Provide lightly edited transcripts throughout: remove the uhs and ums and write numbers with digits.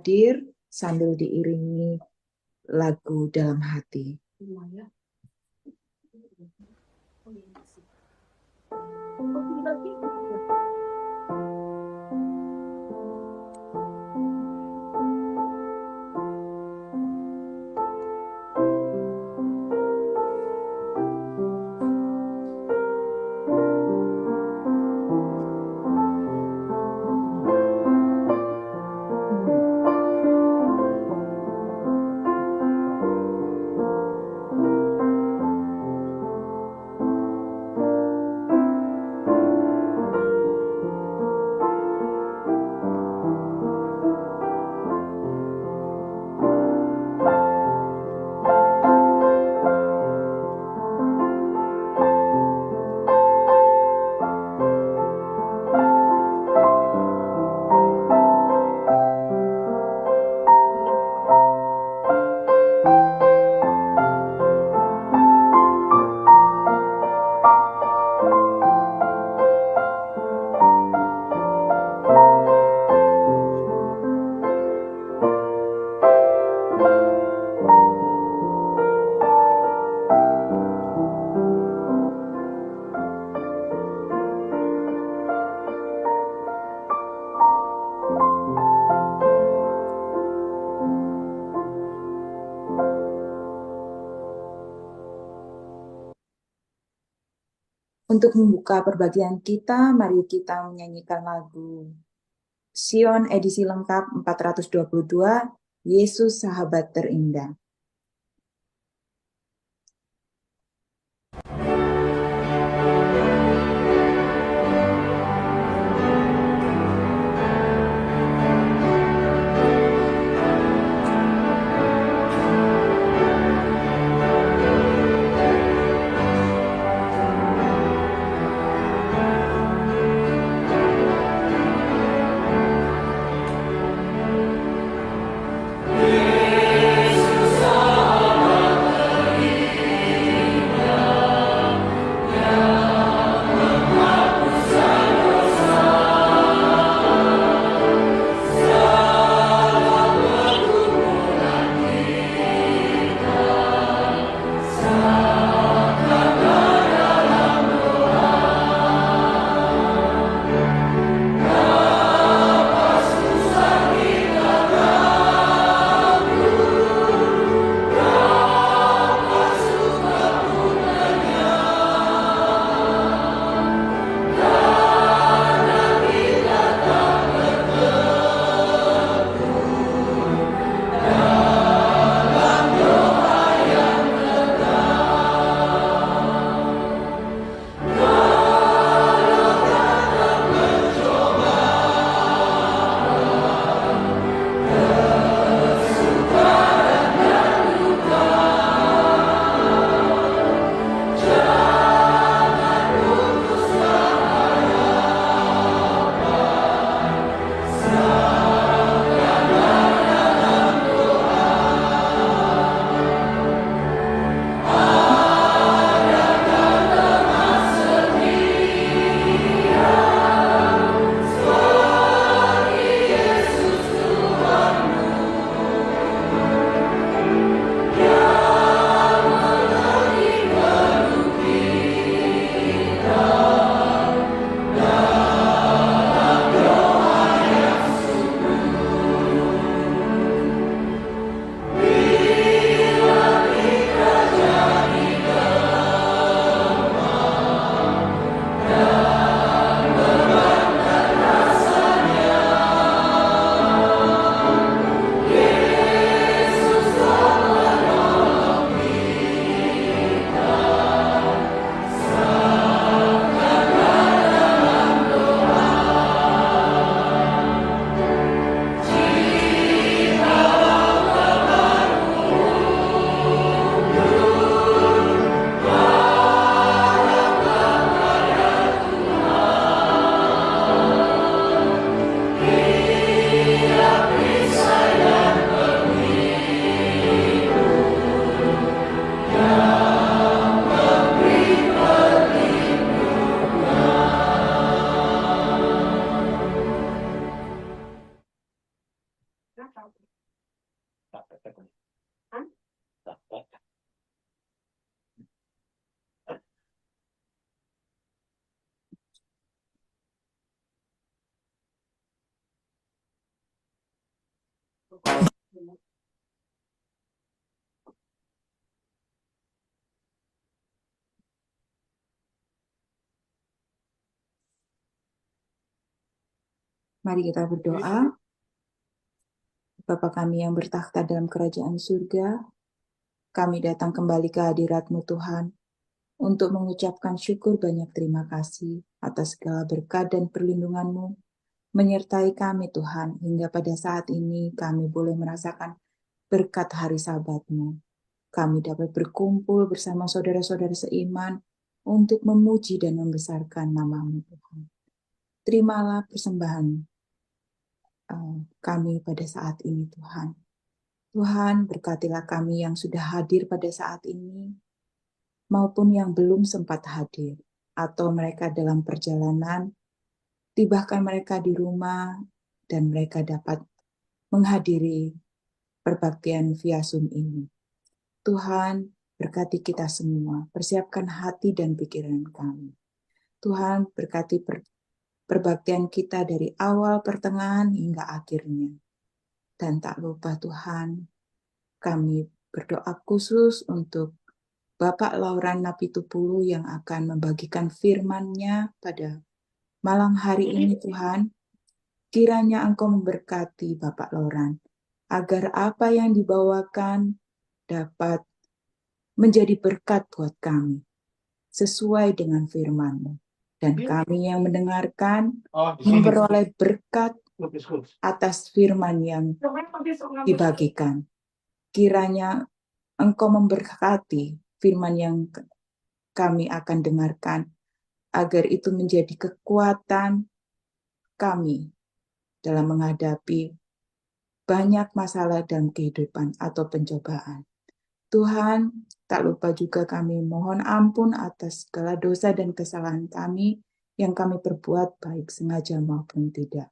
hadir sambil diiringi lagu dalam hati. Untuk membuka perbagian kita, mari kita menyanyikan lagu Sion edisi lengkap 422, Yesus Sahabat Terindah. Yesus Mari kita berdoa. Bapa kami yang bertakhta dalam kerajaan surga, kami datang kembali ke hadirat-Mu Tuhan untuk mengucapkan syukur banyak terima kasih atas segala berkat dan perlindungan-Mu menyertai kami Tuhan hingga pada saat ini kami boleh merasakan berkat hari Sabat-Mu. Kami dapat berkumpul bersama saudara-saudara seiman untuk memuji dan membesarkan nama-Mu Tuhan. Terimalah persembahan kami pada saat ini Tuhan. Tuhan, berkatilah kami yang sudah hadir pada saat ini, maupun yang belum sempat hadir, atau mereka dalam perjalanan, tibahkan mereka di rumah, dan mereka dapat menghadiri perbaktian via Zoom ini. Tuhan, berkati kita semua, persiapkan hati dan pikiran kami. Tuhan, berkati perbaktian kita dari awal, pertengahan, hingga akhirnya. Dan tak lupa Tuhan, kami berdoa khusus untuk Bapak Lauran Napitupulu yang akan membagikan firman-Nya pada malam hari ini Tuhan. Kiranya Engkau memberkati Bapak Lauran, agar apa yang dibawakan dapat menjadi berkat buat kami, sesuai dengan firman-Mu. Dan kami yang mendengarkan memperoleh berkat atas firman yang dibagikan. Kiranya Engkau memberkati firman yang kami akan dengarkan, agar itu menjadi kekuatan kami dalam menghadapi banyak masalah dalam kehidupan atau pencobaan. Tuhan, tak lupa juga kami mohon ampun atas segala dosa dan kesalahan kami yang kami perbuat baik sengaja maupun tidak.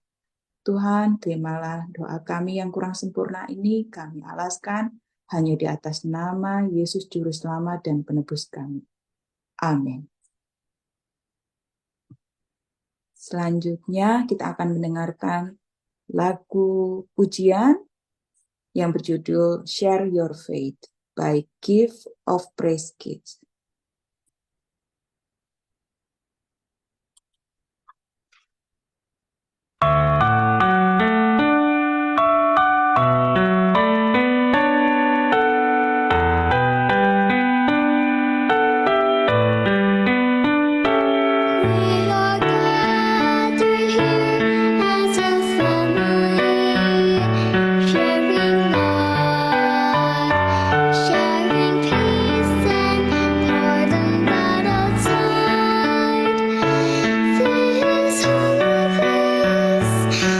Tuhan, terimalah doa kami yang kurang sempurna ini, kami alaskan hanya di atas nama Yesus Juru Selamat dan Penebus kami. Amin. Selanjutnya kita akan mendengarkan lagu pujian yang berjudul Share Your Faith by Gift of Praise Kids. This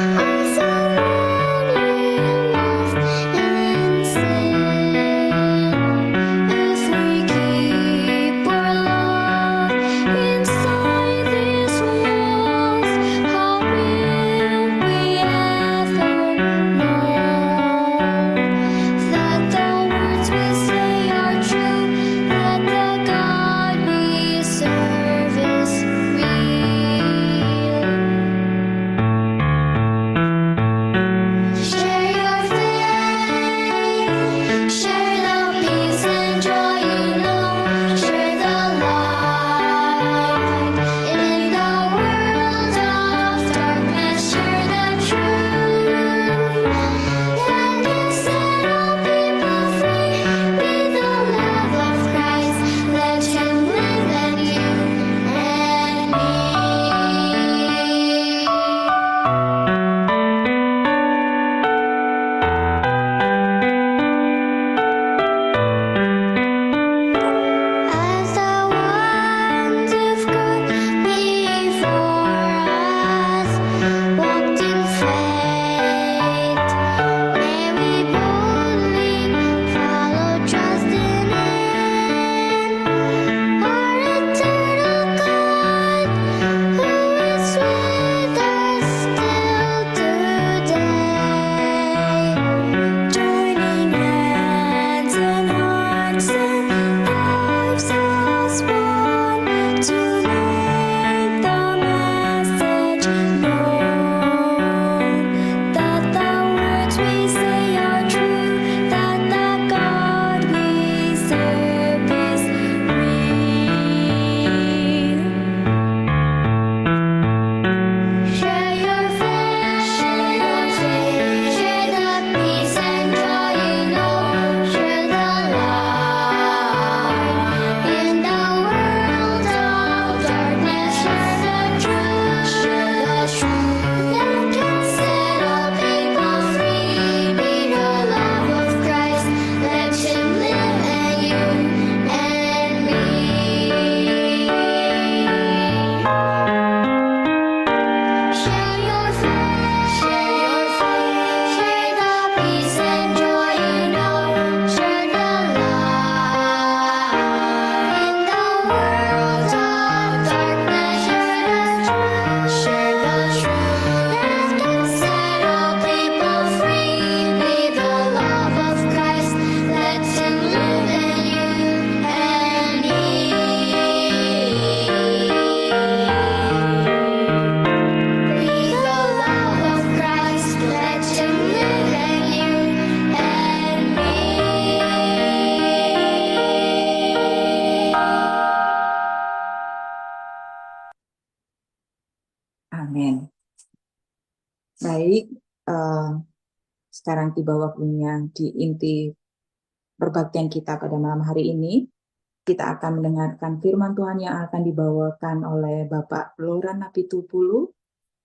Amin. Baik, sekarang tiba waktunya di inti perbaktian kita pada malam hari ini. Kita akan mendengarkan firman Tuhan yang akan dibawakan oleh Bapak Loran Napitupulu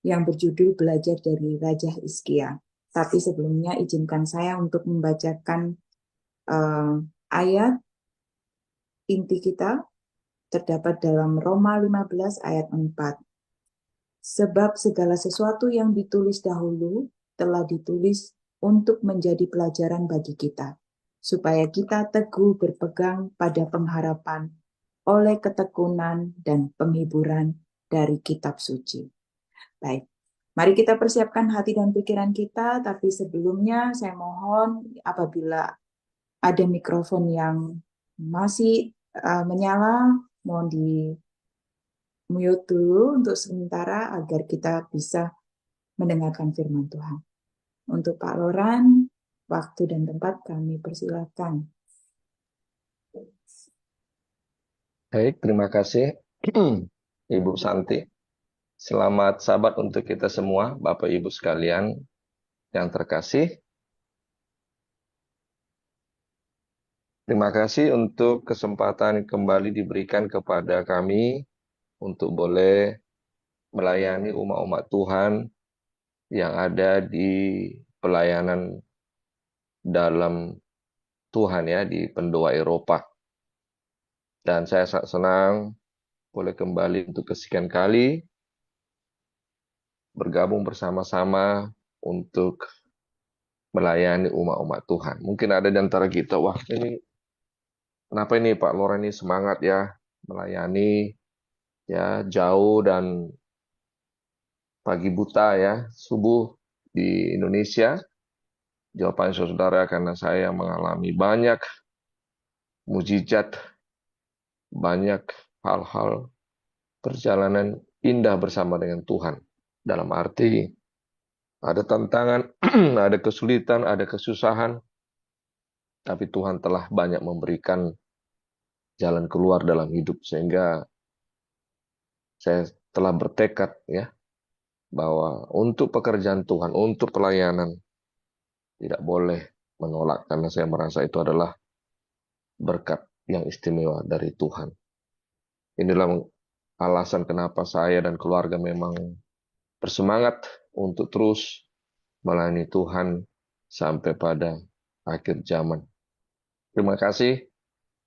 yang berjudul Belajar dari Raja Hizkia. Tapi sebelumnya izinkan saya untuk membacakan ayat inti kita terdapat dalam Roma 15 ayat 4. Sebab segala sesuatu yang ditulis dahulu telah ditulis untuk menjadi pelajaran bagi kita, supaya kita teguh berpegang pada pengharapan oleh ketekunan dan penghiburan dari kitab suci. Baik, mari kita persiapkan hati dan pikiran kita, tapi sebelumnya saya mohon apabila ada mikrofon yang masih menyala, mohon di mute dulu untuk sementara agar kita bisa mendengarkan firman Tuhan. Untuk Pak Loran, waktu dan tempat kami persilakan. Baik, terima kasih Ibu Santi. Selamat Sabat untuk kita semua, Bapak Ibu sekalian yang terkasih. Terima kasih untuk kesempatan kembali diberikan kepada kami untuk boleh melayani umat-umat Tuhan yang ada di pelayanan dalam Tuhan ya, di Pendoa Eropa. Dan saya sangat senang boleh kembali untuk kesekian kali bergabung bersama-sama untuk melayani umat-umat Tuhan. Mungkin ada di antara kita, wah ini kenapa ini Pak Loren ini semangat ya melayani ya jauh dan pagi buta ya, subuh di Indonesia. Jawaban saudara karena saya mengalami banyak mujizat, banyak hal-hal perjalanan indah bersama dengan Tuhan. Dalam arti ada tantangan, ada kesulitan, ada kesusahan, tapi Tuhan telah banyak memberikan jalan keluar dalam hidup sehingga saya telah bertekad ya bahwa untuk pekerjaan Tuhan, untuk pelayanan tidak boleh menolak karena saya merasa itu adalah berkat yang istimewa dari Tuhan. Inilah alasan kenapa saya dan keluarga memang bersemangat untuk terus melayani Tuhan sampai pada akhir zaman. Terima kasih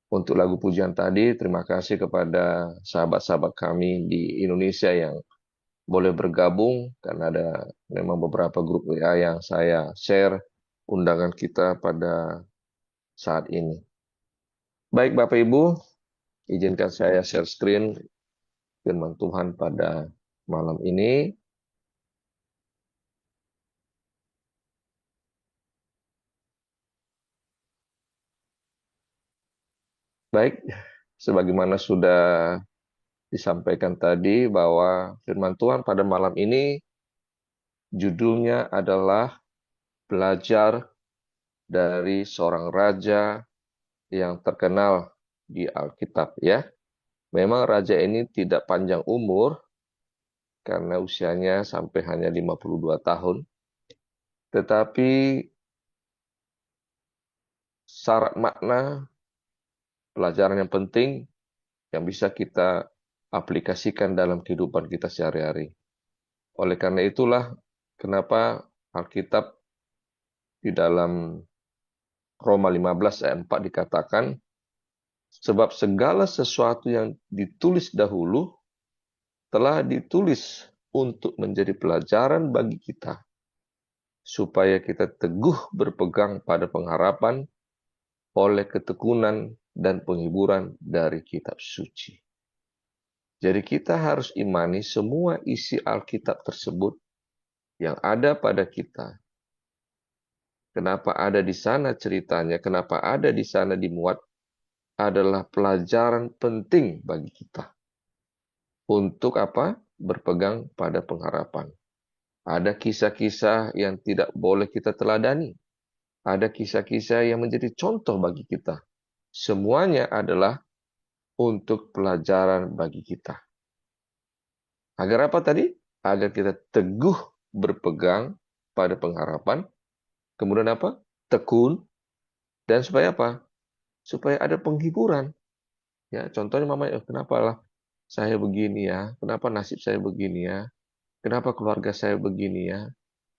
untuk lagu pujian tadi. Terima kasih kepada sahabat-sahabat kami di Indonesia yang boleh bergabung karena ada memang beberapa grup WA yang saya share undangan kita pada saat ini. Baik Bapak Ibu, izinkan saya share screen firman Tuhan pada malam ini. Baik, sebagaimana sudah disampaikan tadi bahwa firman Tuhan pada malam ini judulnya adalah belajar dari seorang raja yang terkenal di Alkitab ya. Memang raja ini tidak panjang umur karena usianya sampai hanya 52 tahun. Tetapi syarat makna pelajaran yang penting yang bisa kita aplikasikan dalam kehidupan kita sehari-hari. Oleh karena itulah kenapa Alkitab di dalam Roma 15 ayat 4 dikatakan, sebab segala sesuatu yang ditulis dahulu telah ditulis untuk menjadi pelajaran bagi kita, supaya kita teguh berpegang pada pengharapan oleh ketekunan dan penghiburan dari kitab suci. Jadi kita harus imani semua isi Alkitab tersebut yang ada pada kita. Kenapa ada di sana ceritanya, kenapa ada di sana dimuat, adalah pelajaran penting bagi kita. Untuk apa? Berpegang pada pengharapan. Ada kisah-kisah yang tidak boleh kita teladani. Ada kisah-kisah yang menjadi contoh bagi kita. Semuanya adalah untuk pelajaran bagi kita. Agar apa tadi? agar kita teguh berpegang pada pengharapan. Kemudian apa? Tekun. Dan supaya apa? Supaya ada penghiburan. Ya, contohnya mama, kenapa lah saya begini ya? Kenapa nasib saya begini ya? Kenapa keluarga saya begini ya?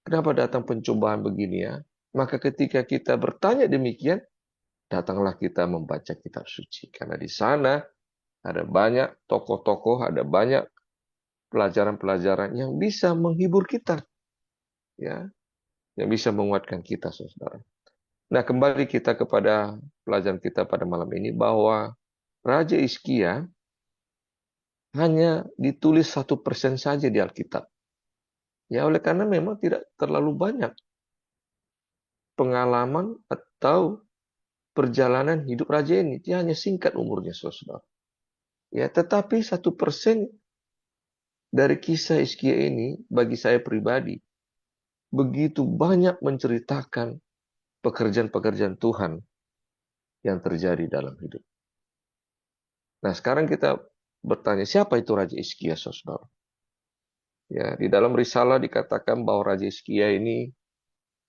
Kenapa datang pencobaan begini ya? Maka ketika kita bertanya demikian, datanglah kita membaca kitab suci. Karena di sana ada banyak tokoh-tokoh, ada banyak pelajaran-pelajaran yang bisa menghibur kita, ya, yang bisa menguatkan kita, saudara. Nah, kembali kita kepada pelajaran kita pada malam ini bahwa Raja Hizkia hanya ditulis 1% saja di Alkitab. Ya, oleh karena memang tidak terlalu banyak pengalaman atau perjalanan hidup raja ini. Dia hanya singkat umurnya, saudara. Ya, tetapi 1% dari kisah Hizkia ini bagi saya pribadi begitu banyak menceritakan pekerjaan-pekerjaan Tuhan yang terjadi dalam hidup. Nah, sekarang kita bertanya, siapa itu Raja Hizkia, saudara? Ya, di dalam risalah dikatakan bahwa Raja Hizkia ini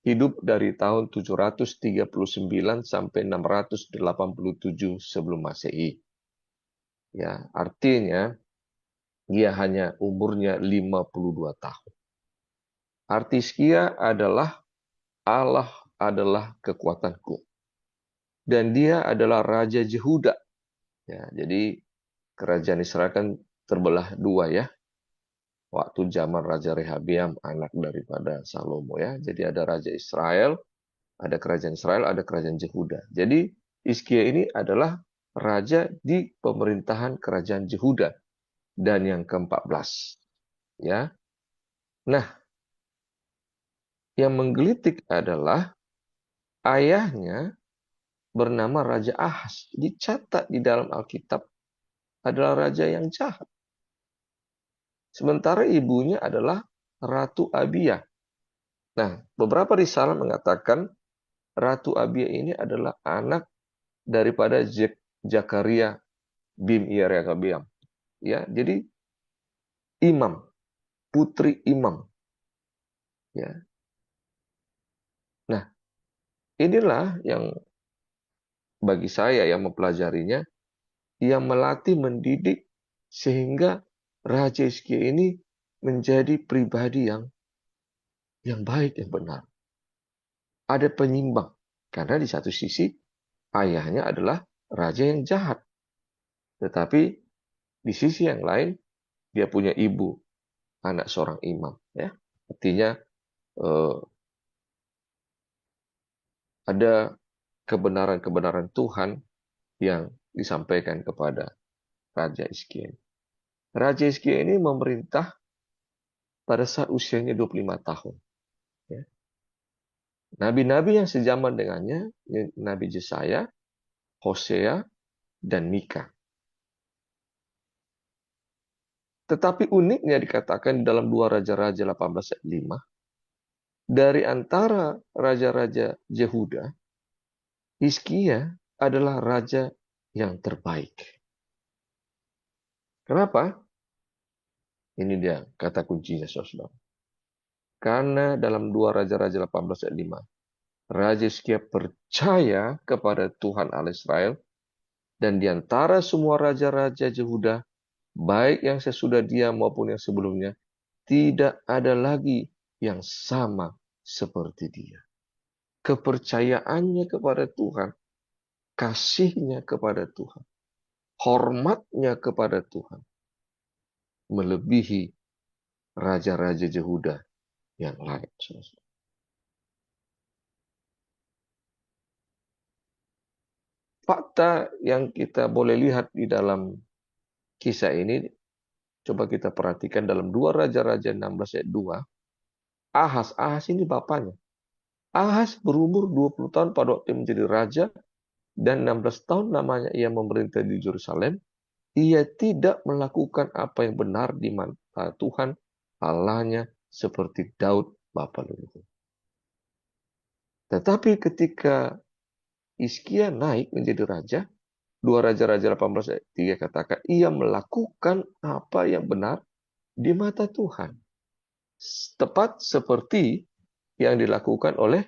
hidup dari tahun 739 sampai 687 sebelum Masehi. Ya, artinya dia hanya umurnya 52 tahun. Arti Hizkia adalah Allah adalah kekuatanku. Dan dia adalah Raja Yehuda. Ya, jadi kerajaan Israel kan terbelah dua ya. Waktu zaman Raja Rehabiam, anak daripada Salomo ya. Jadi ada Raja Israel, ada kerajaan Israel, ada kerajaan Yehuda. Jadi Hizkia ini adalah raja di pemerintahan kerajaan Yehuda dan yang ke-14. Ya. Nah, yang menggelitik adalah ayahnya bernama Raja Ahaz. Dicatat di dalam Alkitab adalah raja yang jahat. Sementara ibunya adalah Ratu Abia. Nah, beberapa risalah mengatakan Ratu Abia ini adalah anak daripada Zakaria bin Yerehabeam. Ya, jadi imam, putri imam. Ya. Nah, inilah yang bagi saya yang mempelajarinya, yang melatih mendidik sehingga Raja Hizkia ini menjadi pribadi yang baik, yang benar. Ada penyimbang. Karena di satu sisi ayahnya adalah raja yang jahat. Tetapi di sisi yang lain dia punya ibu, anak seorang imam. Ya, artinya ada kebenaran-kebenaran Tuhan yang disampaikan kepada Raja Hizkia. Raja Hizkia ini memerintah pada saat usianya 25 tahun. Ya. Nabi-nabi yang sejaman dengannya, Nabi Yesaya, Hosea, dan Mika. Tetapi uniknya dikatakan dalam 2 Raja-Raja 18 ayat 5, dari antara raja-raja Yehuda, Hizkia adalah raja yang terbaik. Kenapa? Ini dia kata kuncinya, saudara. Karena dalam 2 Raja-Raja 18 ayat 5, Raja Hizkia percaya kepada Tuhan Allah Israel, dan di antara semua raja-raja Yehuda, baik yang sesudah dia maupun yang sebelumnya, tidak ada lagi yang sama seperti dia. Kepercayaannya kepada Tuhan, kasihnya kepada Tuhan, hormatnya kepada Tuhan, melebihi raja-raja Yehuda yang lain. Fakta yang kita boleh lihat di dalam kisah ini, coba kita perhatikan dalam 2 Raja-Raja 16 ayat 2, Ahaz ini bapaknya. Ahaz berumur 20 tahun pada waktu menjadi raja, dan 16 tahun namanya ia memerintah di Yerusalem. Ia tidak melakukan apa yang benar di mata Tuhan Allahnya seperti Daud bapa leluhur. Tetapi ketika Hizkia naik menjadi raja, 2 Raja-Raja 18 ayat 3 katakan, ia melakukan apa yang benar di mata Tuhan. tepat seperti yang dilakukan oleh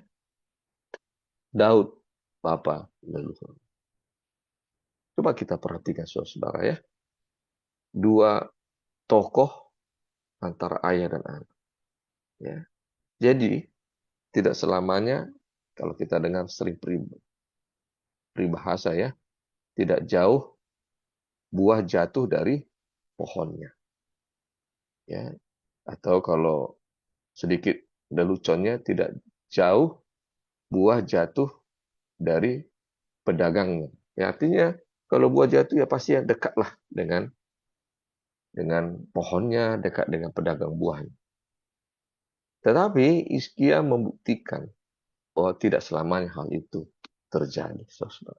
Daud, bapa leluhur. Coba kita perhatikan saudara ya. Dua tokoh antara ayah dan anak. Ya. Jadi, tidak selamanya kalau kita dengar sering peribahasa ya, tidak jauh buah jatuh dari pohonnya. Ya. Atau kalau sedikit leluconnya, tidak jauh buah jatuh dari pedagangnya. Ya, artinya kalau buah jatuh ya pasti yang dekatlah dengan pohonnya, dekat dengan pedagang buahnya. Tetapi Hizkia membuktikan bahwa tidak selamanya hal itu terjadi, saudara.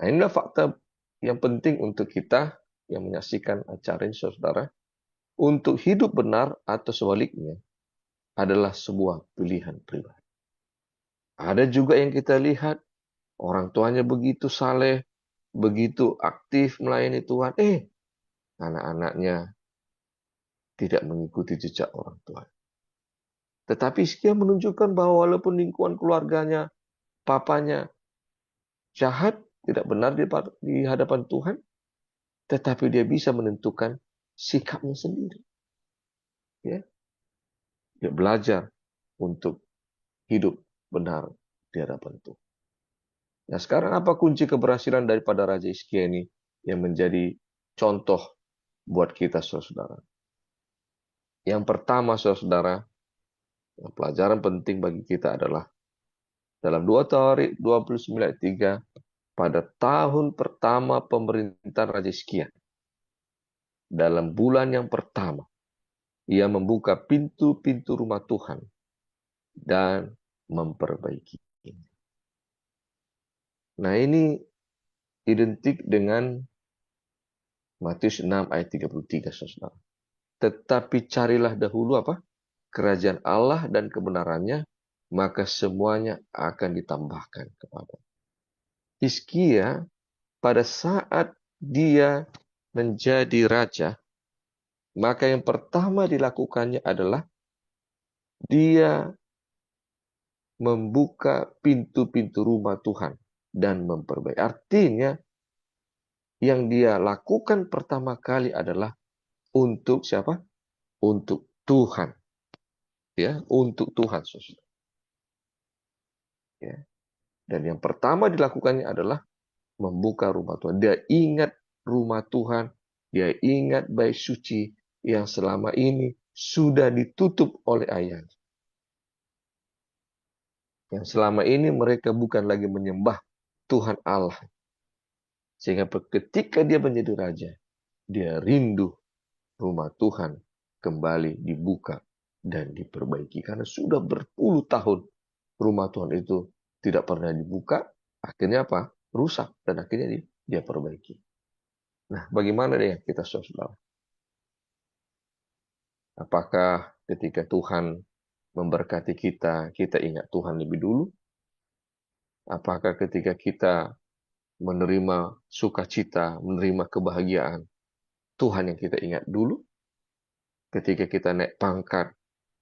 Nah, inilah fakta yang penting untuk kita yang menyaksikan acara ini, saudara. Untuk hidup benar atau sebaliknya adalah sebuah pilihan pribadi. Ada juga yang kita lihat, orang tuanya begitu saleh, begitu aktif melayani Tuhan, anak-anaknya tidak mengikuti jejak orang tua. Tetapi Hizkia menunjukkan bahwa walaupun lingkungan keluarganya, papanya jahat, tidak benar di hadapan Tuhan, tetapi dia bisa menentukan sikapnya sendiri. Ya. Dia belajar untuk hidup benar di hadapan Tuhan. Nah, sekarang apa kunci keberhasilan daripada Raja Hizkia ini yang menjadi contoh buat kita, saudara? Yang pertama, saudara, pelajaran penting bagi kita adalah dalam 2 Tawarikh 29 ayat 3, pada tahun pertama pemerintahan Raja Hizkia, dalam bulan yang pertama, ia membuka pintu-pintu rumah Tuhan dan memperbaiki. Nah, ini identik dengan Matius 6 ayat 33, saudara. Tetapi carilah dahulu apa? Kerajaan Allah dan kebenarannya, maka semuanya akan ditambahkan kepada. Hizkia pada saat dia menjadi raja, maka yang pertama dilakukannya adalah dia membuka pintu-pintu rumah Tuhan dan memperbaiki. Artinya, yang dia lakukan pertama kali adalah untuk siapa? Untuk Tuhan. Ya, untuk Tuhan, saudara. Ya. Dan yang pertama dilakukannya adalah membuka rumah Tuhan. Dia ingat rumah Tuhan, dia ingat bait suci yang selama ini sudah ditutup oleh ayahnya. Yang selama ini mereka bukan lagi menyembah Tuhan Allah. Sehingga ketika dia menjadi raja, dia rindu rumah Tuhan kembali dibuka dan diperbaiki. Karena sudah berpuluh tahun rumah Tuhan itu tidak pernah dibuka. Akhirnya apa? Rusak. Dan akhirnya dia perbaiki. Nah, bagaimana deh kita, saudara? Apakah ketika Tuhan memberkati kita, kita ingat Tuhan lebih dulu? Apakah ketika kita menerima sukacita, menerima kebahagiaan, Tuhan yang kita ingat dulu? Ketika kita naik pangkat,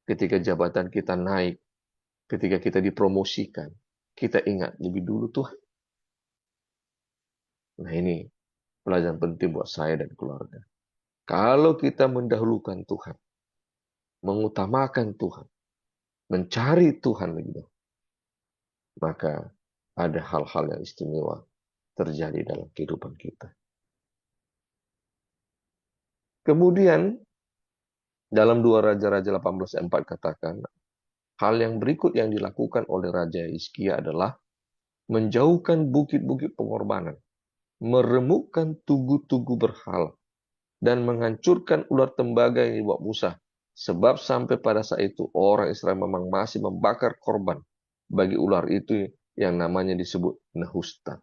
ketika jabatan kita naik, ketika kita dipromosikan, kita ingat lebih dulu Tuhan. Nah, ini pelajaran penting buat saya dan keluarga. Kalau kita mendahulukan Tuhan, mengutamakan Tuhan, mencari Tuhan lebih dahulu, maka ada hal-hal yang istimewa terjadi dalam kehidupan kita. Kemudian, dalam 2 Raja-Raja 18:4 katakan, hal yang berikut yang dilakukan oleh Raja Hizkia adalah menjauhkan bukit-bukit pengorbanan, meremukkan tugu-tugu berhala, dan menghancurkan ular tembaga yang dibawa Musa. Sebab sampai pada saat itu orang Israel memang masih membakar korban bagi ular itu yang namanya disebut Nehustan.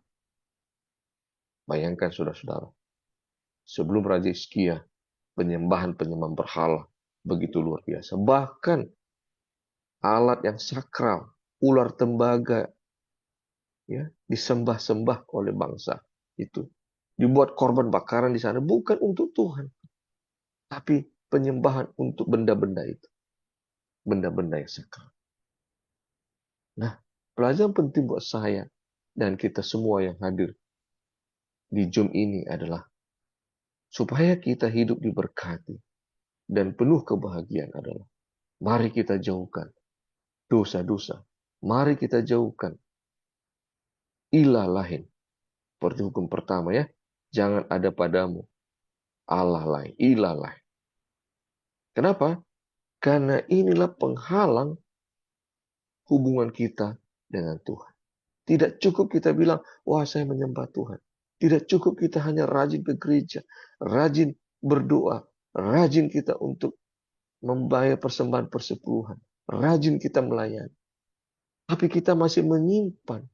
Bayangkan saudara-saudara, sebelum Raja Hizkia, penyembahan-penyembahan berhala begitu luar biasa. Bahkan alat yang sakral, ular tembaga, ya, disembah-sembah oleh bangsa itu. Dibuat korban bakaran di sana bukan untuk Tuhan, tapi penyembahan untuk benda-benda itu. Benda-benda yang sakral. Nah, pelajaran penting buat saya dan kita semua yang hadir di Zoom ini adalah supaya kita hidup diberkati dan penuh kebahagiaan adalah mari kita jauhkan dosa-dosa. Mari kita jauhkan ilah lain. Seperti hukum pertama ya. Jangan ada padamu Allah lain, ilah lain. Kenapa? Karena inilah penghalang hubungan kita dengan Tuhan. Tidak cukup kita bilang, wah saya menyembah Tuhan. Tidak cukup kita hanya rajin ke gereja, rajin berdoa, rajin kita untuk membayar persembahan persepuluhan, rajin kita melayani. Tapi kita masih menyimpan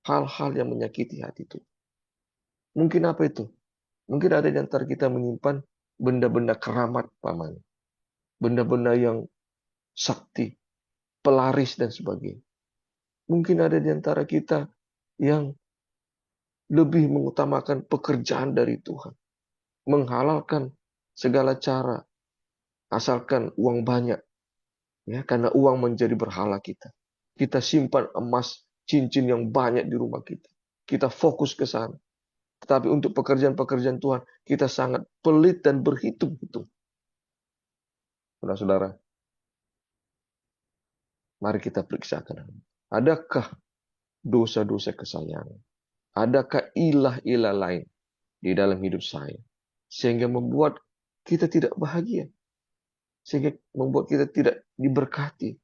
hal-hal yang menyakiti hati Tuhan. Mungkin apa itu? Mungkin ada di antara kita menyimpan benda-benda keramat paman. Benda-benda yang sakti, pelaris dan sebagainya. Mungkin ada di antara kita yang lebih mengutamakan pekerjaan dari Tuhan. Menghalalkan segala cara. Asalkan uang banyak. Ya, karena uang menjadi berhala kita. Kita simpan emas, cincin yang banyak di rumah kita. Kita fokus ke sana. Tetapi untuk pekerjaan-pekerjaan Tuhan, kita sangat pelit dan berhitung-hitung. Saudara-saudara, mari kita periksakan. Adakah dosa-dosa kesayangan? Adakah ilah-ilah lain di dalam hidup saya? Sehingga membuat kita tidak bahagia. Sehingga membuat kita tidak diberkati.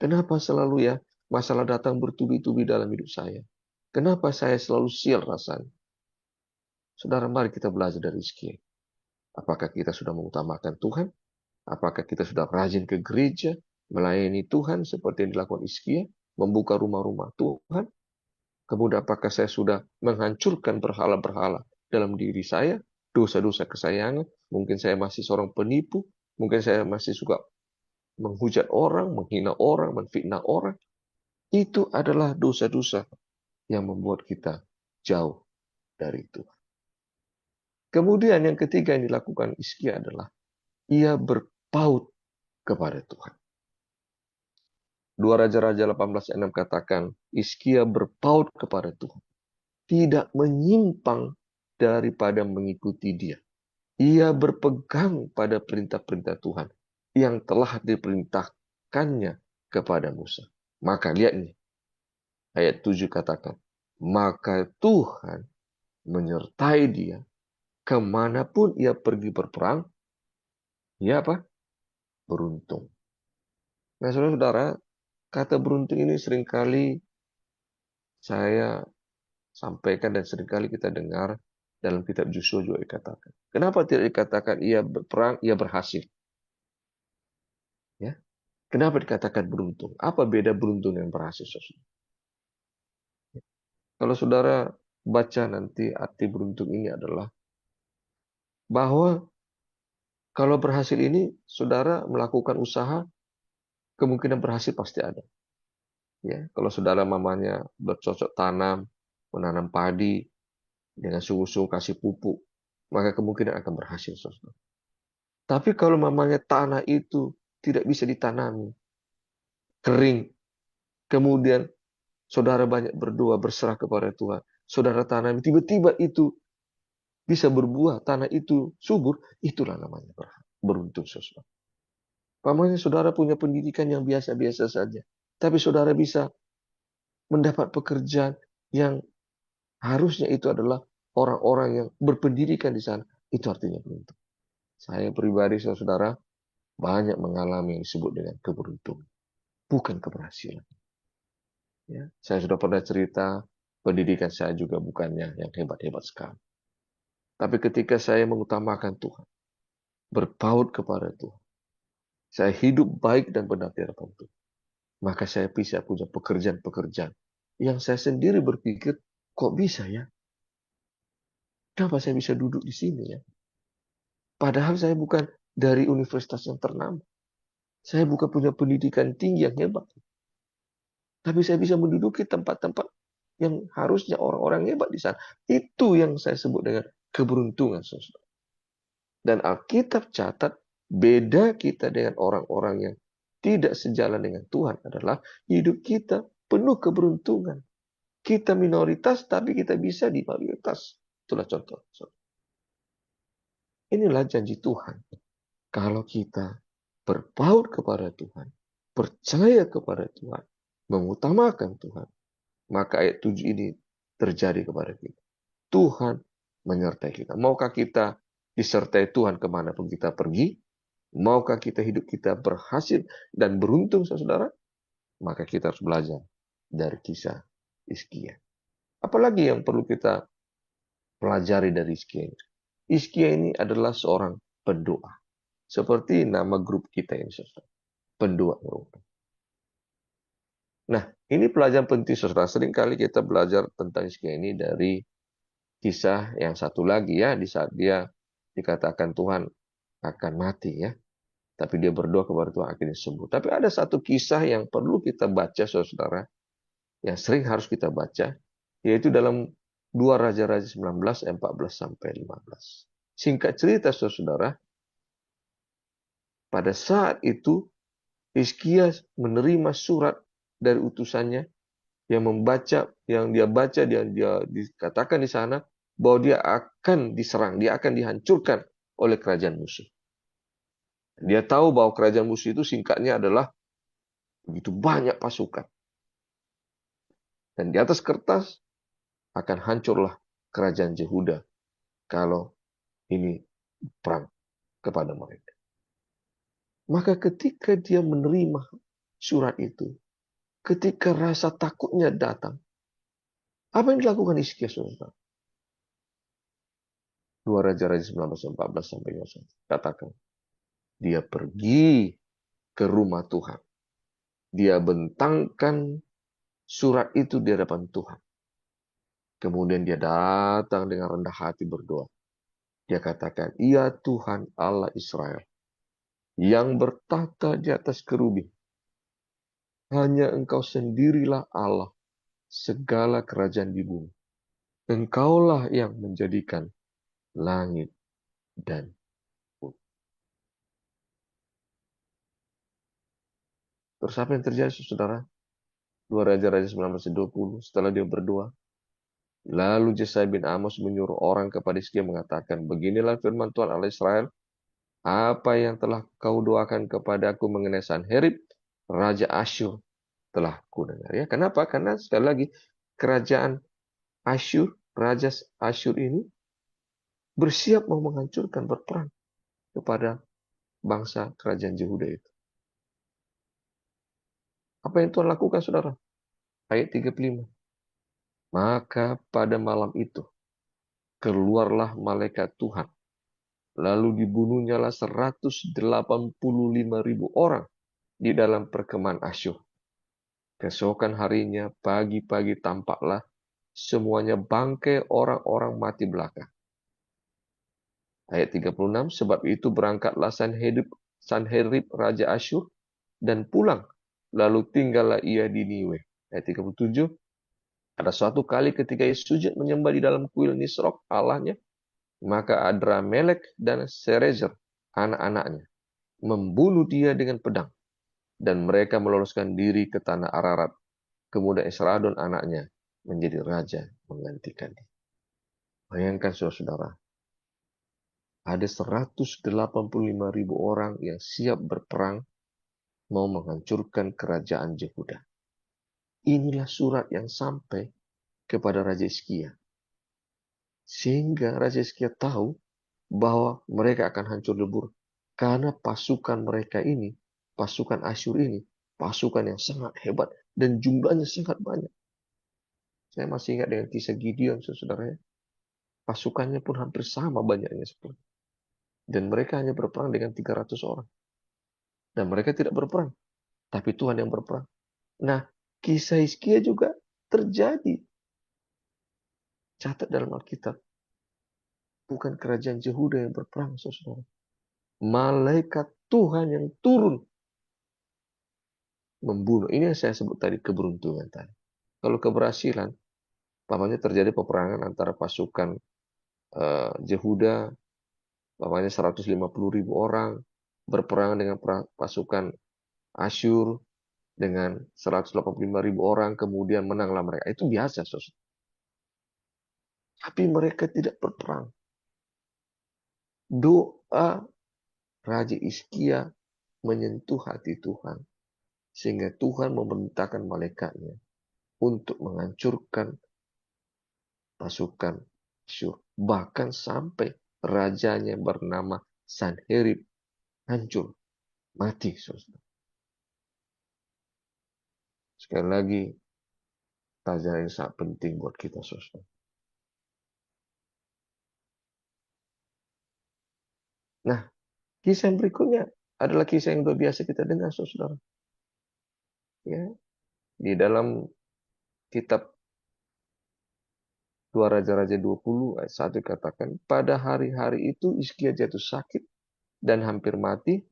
Kenapa selalu ya masalah datang bertubi-tubi dalam hidup saya? Kenapa saya selalu sial rasanya? Saudara, mari kita belajar dari Hizkia. Apakah kita sudah mengutamakan Tuhan? Apakah kita sudah rajin ke gereja, melayani Tuhan seperti yang dilakukan Hizkia, membuka rumah-rumah Tuhan? Kemudian apakah saya sudah menghancurkan berhala-berhala dalam diri saya, dosa-dosa kesayangan? Mungkin saya masih seorang penipu, mungkin saya masih suka menghujat orang, menghina orang, menfitnah orang. Itu adalah dosa-dosa yang membuat kita jauh dari Tuhan. Kemudian yang ketiga yang dilakukan Hizkia adalah ia berpaut kepada Tuhan. 2 Raja-Raja 18:6 katakan, Hizkia berpaut kepada Tuhan. Tidak menyimpang daripada mengikuti dia. Ia berpegang pada perintah-perintah Tuhan yang telah diperintahkannya kepada Musa. Maka lihat nih, ayat 7 katakan, maka Tuhan menyertai dia kemanapun ia pergi berperang, ia apa? Beruntung. Nah saudara-saudara, kata beruntung ini seringkali saya sampaikan dan seringkali kita dengar dalam kitab Yosua juga dikatakan. Kenapa tidak dikatakan ia berperang, ia berhasil? Ya, kenapa dikatakan beruntung? Apa beda beruntung dengan berhasil, saudara? Kalau saudara baca nanti arti beruntung ini adalah bahwa kalau berhasil ini saudara melakukan usaha, kemungkinan berhasil pasti ada. Ya, kalau saudara mamanya bercocok tanam, menanam padi dengan sungguh-sungguh kasih pupuk, maka kemungkinan akan berhasil, saudara. Tapi kalau mamanya tanah itu tidak bisa ditanami, kering, kemudian saudara banyak berdoa, berserah kepada Tuhan, saudara tanam, tiba-tiba itu bisa berbuah, tanah itu subur, itulah namanya beruntung, saudara. Mamanya saudara punya pendidikan yang biasa-biasa saja, tapi saudara bisa mendapat pekerjaan yang harusnya itu adalah orang-orang yang berpendidikan di sana. Itu artinya beruntung. Saya pribadi, saudara, banyak mengalami yang disebut dengan keberuntungan. Bukan keberhasilan. Ya, saya sudah pernah cerita, pendidikan saya juga bukannya yang hebat-hebat sekali. Tapi ketika saya mengutamakan Tuhan, berpaut kepada Tuhan, saya hidup baik dan benar di hadapan Tuhan, maka saya bisa punya pekerjaan-pekerjaan yang saya sendiri berpikir, kok bisa ya? Kenapa saya bisa duduk di sini ya? Padahal saya bukan dari universitas yang ternama. Saya bukan punya pendidikan tinggi yang hebat. Tapi saya bisa menduduki tempat-tempat yang harusnya orang-orang hebat di sana. Itu yang saya sebut dengan keberuntungan, saudara. Dan Alkitab catat Beda kita dengan orang-orang yang tidak sejalan dengan Tuhan adalah hidup kita penuh keberuntungan. Kita minoritas, tapi kita bisa di mayoritas. Itulah contoh. Inilah janji Tuhan. Kalau kita berpaut kepada Tuhan, percaya kepada Tuhan, mengutamakan Tuhan, maka ayat 7 ini terjadi kepada kita. Tuhan menyertai kita. Maukah kita disertai Tuhan kemanapun kita pergi? Maukah kita hidup kita berhasil dan beruntung, saudara? Maka kita harus belajar dari kisah Hizkia. Apalagi yang perlu kita pelajari dari Hizkia ini? Hizkia ini adalah seorang pendoa. Seperti nama grup kita ini, saudara. Pendoa. Nah, ini pelajaran penting, saudara. Seringkali kita belajar tentang Hizkia ini dari kisah yang satu lagi ya, di saat dia dikatakan Tuhan akan mati ya. Tapi dia berdoa kepada Tuhan akhirnya sembuh. Tapi ada satu kisah yang perlu kita baca, saudara, yang sering harus kita baca, yaitu dalam 2 Raja-Raja 19, 14 sampai 15. Singkat cerita, saudara, pada saat itu Hizkia menerima surat dari utusannya yang dia baca, dia dikatakan di sana bahwa dia akan diserang, dia akan dihancurkan oleh kerajaan musuh. Dia tahu bahwa kerajaan musuh itu singkatnya adalah begitu banyak pasukan. Dan di atas kertas akan hancurlah kerajaan Yehuda kalau ini perang kepada mereka. Maka ketika dia menerima surat itu, ketika rasa takutnya datang, apa yang dilakukan Hizkia, saudara? 2 Raja-Raja 19, 14 sampai 15. Katakan, dia pergi ke rumah Tuhan. Dia bentangkan surat itu di hadapan Tuhan. Kemudian dia datang dengan rendah hati berdoa. Dia katakan, "Ya Tuhan Allah Israel, yang bertata di atas kerubi. Hanya Engkau sendirilah Allah, segala kerajaan di bumi. Engkaulah yang menjadikan langit dan bumi." Terus apa yang terjadi, saudara? 2 Raja-Raja 19-20, setelah dia berdoa, lalu Jesai bin Amos menyuruh orang kepada Hizkia mengatakan, "Beginilah firman Tuhan Allah Israel, apa yang telah kau doakan kepadaku mengenai Sanherib, Raja Asyur, telah kudengar." Ya, kenapa? Karena sekali lagi, kerajaan Asyur, Raja Asyur ini bersiap mau menghancurkan, berperang kepada bangsa kerajaan Yehuda itu. Apa yang Tuhan lakukan, saudara? Ayat 35. Maka pada malam itu, keluarlah malaikat Tuhan. Lalu dibunuhnyalah 185.000 orang di dalam perkemahan Asyur. Keesokan harinya, pagi-pagi tampaklah semuanya bangkai orang-orang mati belaka. Ayat 36, sebab itu berangkatlah Sanherib Raja Asyur dan pulang. Lalu tinggallah ia di Niwe. Ayat 37, ada suatu kali ketika ia sujud menyembah di dalam kuil Nisrok Allahnya, maka Adramelek dan Serezer, anak-anaknya, membunuh dia dengan pedang. Dan mereka meloloskan diri ke tanah Ararat. Kemudian Esradon anaknya menjadi raja menggantikan dia. Bayangkan saudara-saudara, ada 185.000 orang yang siap berperang mau menghancurkan kerajaan Yehuda. Inilah surat yang sampai kepada Raja Hizkia. Sehingga Raja Hizkia tahu bahwa mereka akan hancur lebur. Karena pasukan mereka ini, pasukan Asyur ini, pasukan yang sangat hebat dan jumlahnya sangat banyak. Saya masih ingat dengan kisah Gideon, saudara. Pasukannya pun hampir sama banyaknya seperti. Dan mereka hanya berperang dengan 300 orang. Dan mereka tidak berperang. Tapi Tuhan yang berperang. Nah, kisah Hizkia juga terjadi. Catat dalam Alkitab. Bukan kerajaan Yehuda yang berperang, saudara. Malaikat Tuhan yang turun membunuh. Ini yang saya sebut tadi keberuntungan tadi. Kalau keberhasilan, pamannya terjadi peperangan antara pasukan Yehuda, pamannya 150.000 orang berperang dengan pasukan Asyur dengan 185.000 orang, kemudian menanglah mereka. Itu biasa, saudara. Tapi mereka tidak berperang. Doa Raja Hizkia menyentuh hati Tuhan, sehingga Tuhan memerintahkan malaikatnya untuk menghancurkan pasukan Asyur. Bahkan sampai rajanya bernama Sanherib hancur, mati, saudara. Sekali lagi, pelajaran yang sangat penting buat kita, saudara. Nah, kisah yang berikutnya adalah kisah yang luar biasa kita dengar, saudara. Ya, di dalam kitab 2 Raja-Raja 20 ayat 1 katakan, pada hari-hari itu Hizkia jatuh sakit dan hampir mati.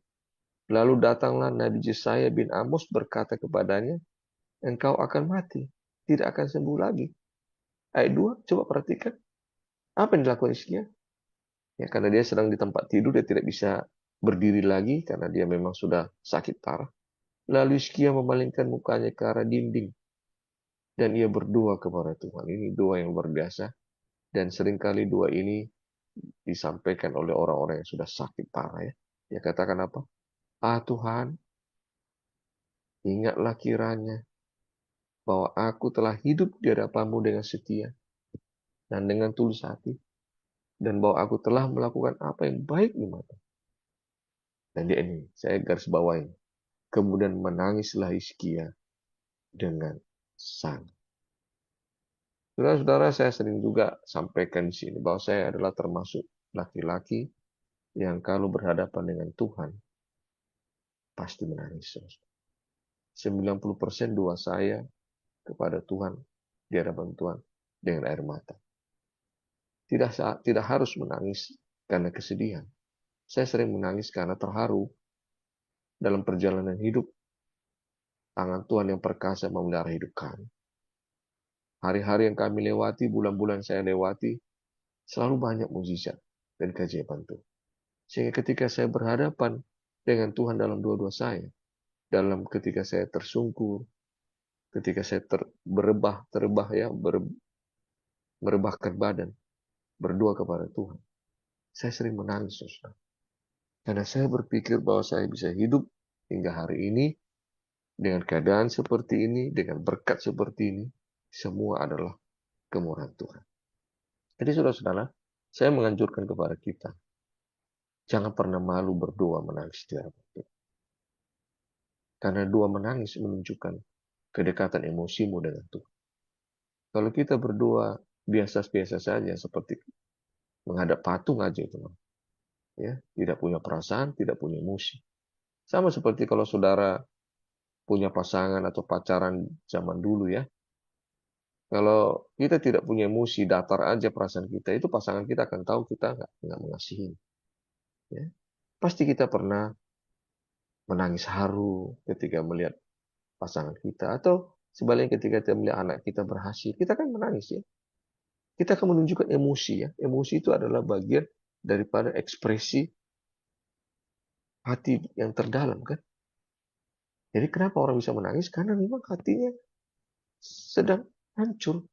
Lalu datanglah Nabi Yesaya bin Amos berkata kepadanya, engkau akan mati, tidak akan sembuh lagi. Ayat 2, coba perhatikan. Apa yang dilakukan Hizkia? Ya, karena dia sedang di tempat tidur, dia tidak bisa berdiri lagi karena dia memang sudah sakit parah. Lalu Hizkia memalingkan mukanya ke arah dinding dan ia berdoa kepada Tuhan. Ini doa yang luar biasa. Dan seringkali doa ini disampaikan oleh orang-orang yang sudah sakit parah ya. Dia katakan apa? Ah Tuhan, ingatlah kiranya bahwa aku telah hidup di hadapan-Mu dengan setia dan dengan tulus hati, dan bahwa aku telah melakukan apa yang baik di mata. Dan dia ini, saya garis bawahi. Kemudian menangislah Hizkia dengan sangat. Saudara-saudara, saya sering juga sampaikan di sini bahwa saya adalah termasuk laki-laki yang kalau berhadapan dengan Tuhan pasti menangis. 90% doa saya kepada Tuhan di hadapan Tuhan dengan air mata. Tidak harus menangis karena kesedihan. Saya sering menangis karena terharu dalam perjalanan hidup. Tangan Tuhan yang perkasa memelihara hidup kami. Hari-hari yang kami lewati, bulan-bulan saya lewati, selalu banyak mujizat dan keajaiban Tuhan. Sehingga ketika saya berhadapan dengan Tuhan dalam doa-doa saya, dalam ketika saya tersungkur, ketika saya terebah ya, merebahkan badan, berdoa kepada Tuhan, saya sering menangis, saudara. Karena saya berpikir bahwa saya bisa hidup hingga hari ini dengan keadaan seperti ini, dengan berkat seperti ini, semua adalah kemurahan Tuhan. Jadi saudara-saudara, saya menganjurkan kepada kita, jangan pernah malu berdoa menangis di hadapan Tuhan. Karena doa menangis menunjukkan kedekatan emosimu dengan Tuhan. Kalau kita berdoa biasa-biasa saja, seperti menghadap patung aja itu, ya, tidak punya perasaan, tidak punya emosi. Sama seperti kalau saudara punya pasangan atau pacaran zaman dulu ya. Kalau kita tidak punya emosi, datar aja perasaan kita, itu pasangan kita akan tahu kita nggak mengasihi. Ya. Pasti kita pernah menangis haru ketika melihat pasangan kita, atau sebaliknya ketika kita melihat anak kita berhasil, kita kan menangis ya. Kita akan menunjukkan emosi ya. Emosi itu adalah bagian daripada ekspresi hati yang terdalam kan. Jadi kenapa orang bisa menangis? Karena memang hatinya sedang hancur.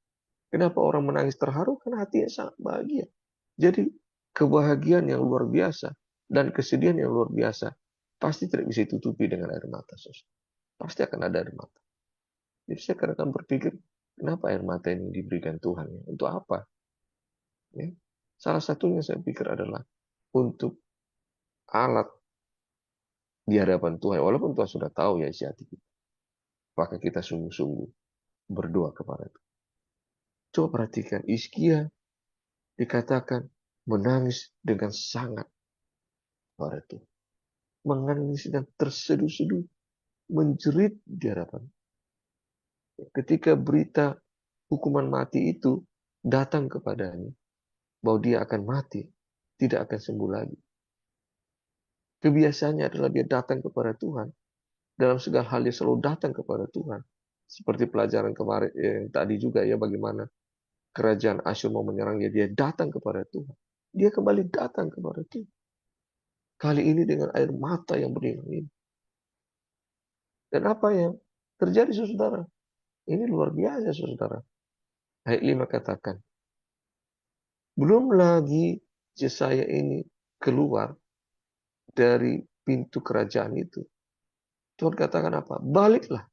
Kenapa orang menangis terharu? Karena hatinya sangat bahagia. Jadi kebahagiaan yang luar biasa dan kesedihan yang luar biasa pasti tidak bisa ditutupi dengan air mata. Pasti akan ada air mata. Jadi saya kadang-kadang berpikir, kenapa air mata ini diberikan Tuhan? Ya? Untuk apa? Ya. Salah satunya saya pikir adalah untuk alat di hadapan Tuhan. Walaupun Tuhan sudah tahu ya isi hati kita. Maka kita sungguh-sungguh berdoa kepada Tuhan. Coba perhatikan, Hizkia dikatakan menangis dengan sangat kepada Tuhan. Menangis dan terseduh-seduh, menjerit di hadapan. Ketika berita hukuman mati itu datang kepadanya, bahwa dia akan mati, tidak akan sembuh lagi. Kebiasaannya adalah dia datang kepada Tuhan. Dalam segala hal dia selalu datang kepada Tuhan. Seperti pelajaran kemarin yang tadi juga ya, bagaimana kerajaan Asyur mau menyerang dia, dia datang kepada Tuhan. Dia kembali datang kepada Tuhan. Kali ini dengan air mata yang berlinang. Dan apa yang terjadi, saudara? Ini luar biasa, saudara. Ayat 5 katakan, belum lagi Yesaya ini keluar dari pintu kerajaan itu. Tuhan katakan apa? Baliklah.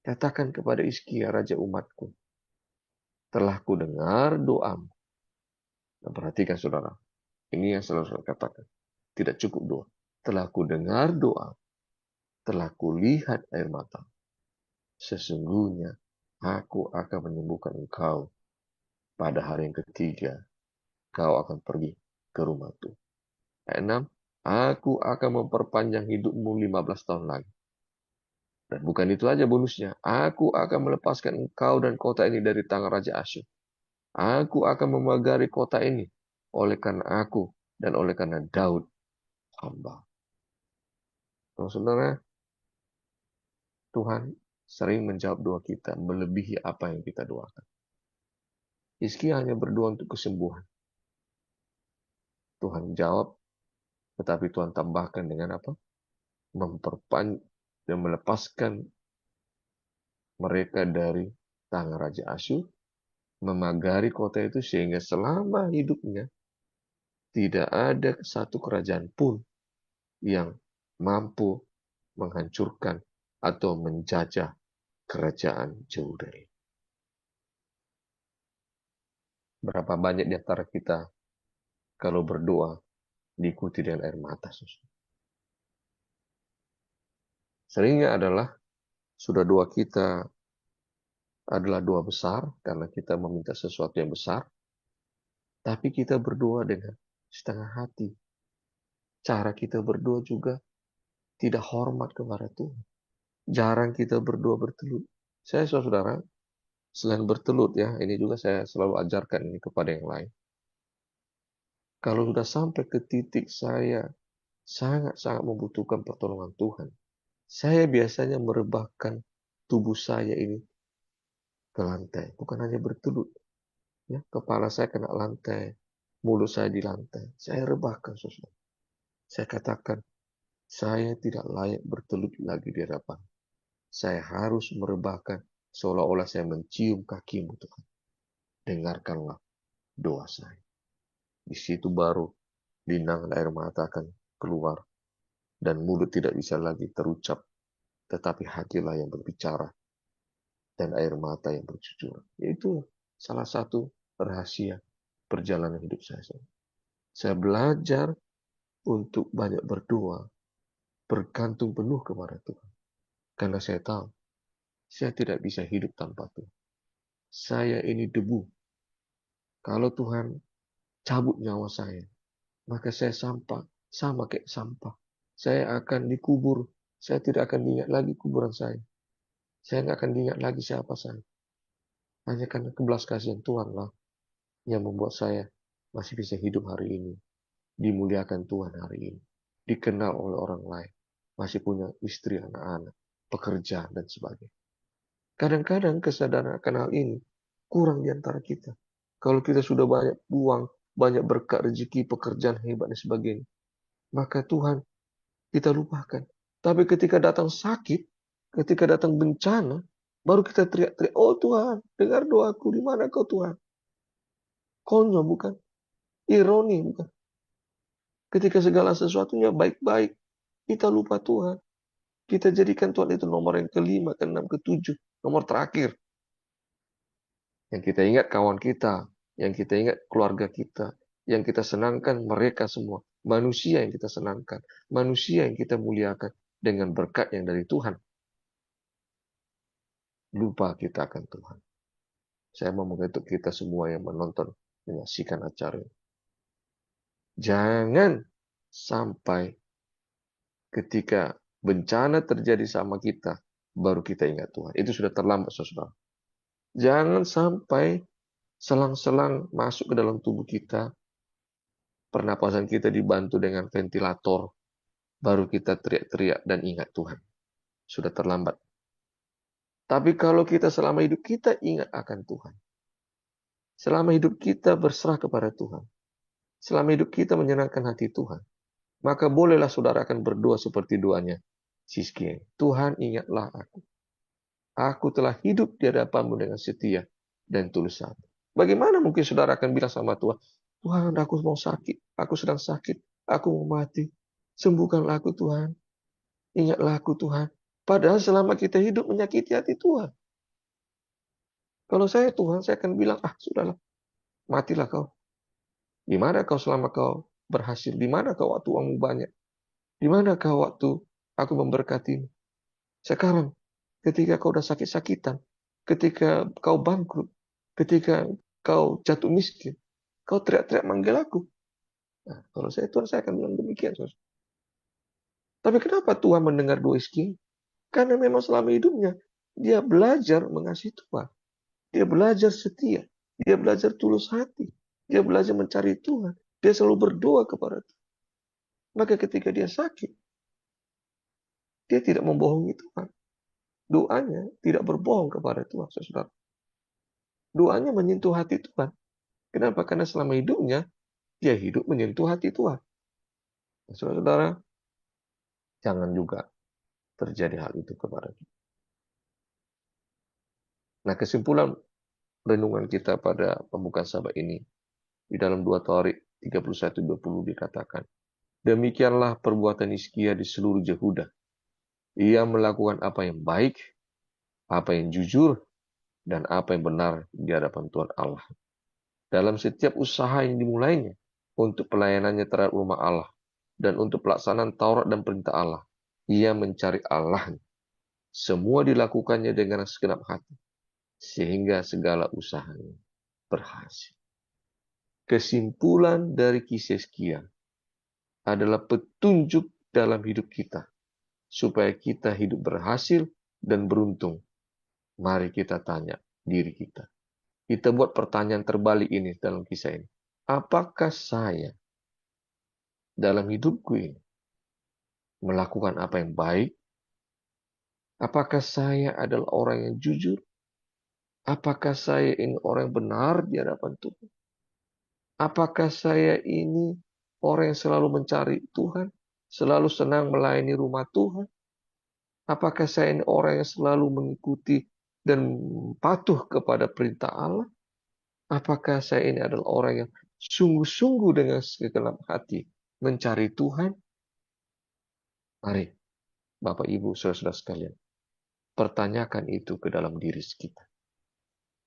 Katakan kepada Hizkia, raja umatku. Telah ku dengar doamu. Nah, perhatikan saudara. Ini yang selalu saya katakan. Tidak cukup doa. Telah ku dengar doa. Telah ku lihat air mata. Sesungguhnya aku akan menyembuhkan engkau. Pada hari yang ketiga, kau akan pergi ke rumah Tuhan. Ayat 6. Aku akan memperpanjang hidupmu 15 tahun lagi. Dan bukan itu aja bonusnya. Aku akan melepaskan engkau dan kota ini dari tangan Raja Asyur. Aku akan memagari kota ini oleh karena aku dan oleh karena Daud hamba. Saudara, Tuhan sering menjawab doa kita melebihi apa yang kita doakan. Hizkia hanya berdoa untuk kesembuhan. Tuhan jawab, tetapi Tuhan tambahkan dengan apa? Memperpanjang dan melepaskan mereka dari tangan Raja Asyur, memagari kota itu sehingga selama hidupnya tidak ada satu kerajaan pun yang mampu menghancurkan atau menjajah kerajaan jauh dari. Berapa banyak di antara kita kalau berdoa diikuti dengan air mata. Seringnya adalah sudah doa kita adalah doa besar karena kita meminta sesuatu yang besar, tapi kita berdoa dengan setengah hati. Cara kita berdoa juga tidak hormat kepada Tuhan. Jarang kita berdoa bertelut. Saya saudara, selain bertelut ya, ini juga saya selalu ajarkan ini kepada yang lain. Kalau sudah sampai ke titik saya sangat-sangat membutuhkan pertolongan Tuhan, saya biasanya merebahkan tubuh saya ini ke lantai. Bukan hanya bertelut. Ya, kepala saya kena lantai, mulut saya di lantai. Saya rebahkan, saudara. Saya katakan, saya tidak layak bertelut lagi di hadapan. Saya harus merebahkan seolah-olah saya mencium kakimu, Tuhan. Dengarkanlah doa saya. Di situ baru linangan air mata akan keluar. Dan mulut tidak bisa lagi terucap. Tetapi hatilah yang berbicara. Dan air mata yang bercucuran. Itu salah satu rahasia perjalanan hidup saya. Saya belajar untuk banyak berdoa, bergantung penuh kepada Tuhan. Karena saya tahu, saya tidak bisa hidup tanpa Tuhan. Saya ini debu. Kalau Tuhan cabut nyawa saya, maka saya sampah, sama kayak sampah. Saya akan dikubur. Saya tidak akan diingat lagi kuburan saya. Saya nggak akan diingat lagi siapa saya. Hanya karena kebelas kasihan Tuhan lah yang membuat saya masih bisa hidup hari ini. Dimuliakan Tuhan hari ini. Dikenal oleh orang lain. Masih punya istri, anak-anak, pekerjaan, dan sebagainya. Kadang-kadang kesadaran akan hal ini kurang di antara kita. Kalau kita sudah banyak uang, banyak berkat rezeki, pekerjaan hebat, dan sebagainya, maka Tuhan kita lupakan. Tapi ketika datang sakit, ketika datang bencana, baru kita teriak-teriak, oh Tuhan, dengar doaku, di mana kau Tuhan? Konyol bukan? Ironi bukan? Ketika segala sesuatunya baik-baik, kita lupa Tuhan. Kita jadikan Tuhan itu nomor yang kelima, keenam, ketujuh, nomor terakhir. Yang kita ingat kawan kita, yang kita ingat keluarga kita, yang kita senangkan mereka semua. Manusia yang kita senangkan, manusia yang kita muliakan dengan berkat yang dari Tuhan. Lupa kita akan Tuhan. Saya mau mengetuk kita semua yang menonton, menyaksikan acara ini. Jangan sampai ketika bencana terjadi sama kita, baru kita ingat Tuhan. Itu sudah terlambat, saudara. Jangan sampai selang-selang masuk ke dalam tubuh kita, pernapasan kita dibantu dengan ventilator, baru kita teriak-teriak dan ingat Tuhan. Sudah terlambat. Tapi kalau kita selama hidup kita ingat akan Tuhan. Selama hidup kita berserah kepada Tuhan. Selama hidup kita menyenangkan hati Tuhan. maka bolehlah saudara akan berdoa seperti doanya Hizkia. Tuhan, ingatlah aku. Aku telah hidup di hadapanmu dengan setia dan tulus hati. Bagaimana mungkin saudara akan bilang sama Tuhan, Tuhan, aku mau sakit, aku sedang sakit, aku mau mati. Sembuhkanlah aku Tuhan, ingatlah aku Tuhan. Padahal selama kita hidup menyakiti hati Tuhan. Kalau saya Tuhan, saya akan bilang, sudahlah, matilah kau. Di mana kau selama kau berhasil? Di mana kau waktu uangmu banyak? Di mana kau waktu aku memberkatimu? Sekarang, ketika kau udah sakit-sakitan, ketika kau bangkrut, ketika kau jatuh miskin, kau teriak-teriak manggil aku. Nah, kalau saya Tuhan, saya akan bilang demikian. Tapi kenapa Tuhan mendengar doa Hizkia? Karena memang selama hidupnya, dia belajar mengasihi Tuhan. Dia belajar setia. Dia belajar tulus hati. Dia belajar mencari Tuhan. Dia selalu berdoa kepada Tuhan. Maka ketika dia sakit, dia tidak membohongi Tuhan. Doanya tidak berbohong kepada Tuhan, saudara. Doanya menyentuh hati Tuhan. Kenapa? Karena selama hidupnya, dia hidup menyentuh hati Tuhan. Nah, saudara-saudara, jangan juga terjadi hal itu kepada kita. Nah, kesimpulan renungan kita pada pembukaan sahabat ini, di dalam 2 Torik 31-20 dikatakan, demikianlah perbuatan Hizkia di seluruh Yehuda. Ia melakukan apa yang baik, apa yang jujur, dan apa yang benar di hadapan Tuhan Allah. Dalam setiap usaha yang dimulainya, untuk pelayanannya terhadap rumah Allah, dan untuk pelaksanaan Taurat dan perintah Allah, ia mencari Allah. Semua dilakukannya dengan segenap hati, sehingga segala usahanya berhasil. Kesimpulan dari kisah Hizkia adalah petunjuk dalam hidup kita, supaya kita hidup berhasil dan beruntung. Mari kita tanya diri kita. Kita buat pertanyaan terbalik ini dalam kisah ini. Apakah saya dalam hidupku ini melakukan apa yang baik? Apakah saya adalah orang yang jujur? Apakah saya ini orang yang benar di hadapan Tuhan? Apakah saya ini orang yang selalu mencari Tuhan? Selalu senang melayani rumah Tuhan? Apakah saya ini orang yang selalu mengikuti dan patuh kepada perintah Allah? Apakah saya ini adalah orang yang sungguh-sungguh dengan segenap hati mencari Tuhan? Mari, Bapak, Ibu, saudara-saudara sekalian, pertanyakan itu ke dalam diri kita.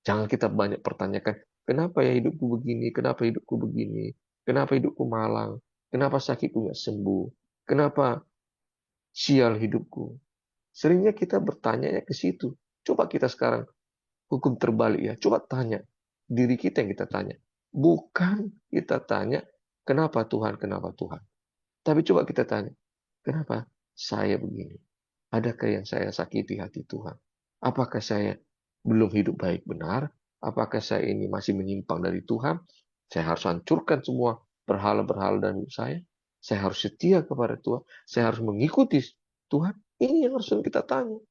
Jangan kita banyak pertanyakan, kenapa ya hidupku begini, kenapa hidupku begini, kenapa hidupku malang, kenapa sakitku nggak sembuh, kenapa sial hidupku. Seringnya kita bertanya ke situ. Coba kita sekarang hukum terbalik ya. Coba tanya diri kita yang kita tanya. Bukan kita tanya, kenapa Tuhan, kenapa Tuhan. Tapi coba kita tanya, kenapa saya begini? Adakah yang saya sakiti hati Tuhan? Apakah saya belum hidup baik benar? Apakah saya ini masih menyimpang dari Tuhan? Saya harus hancurkan semua berhala-berhala dalam hidup saya. Saya harus setia kepada Tuhan. Saya harus mengikuti Tuhan. Ini yang harus kita tanya.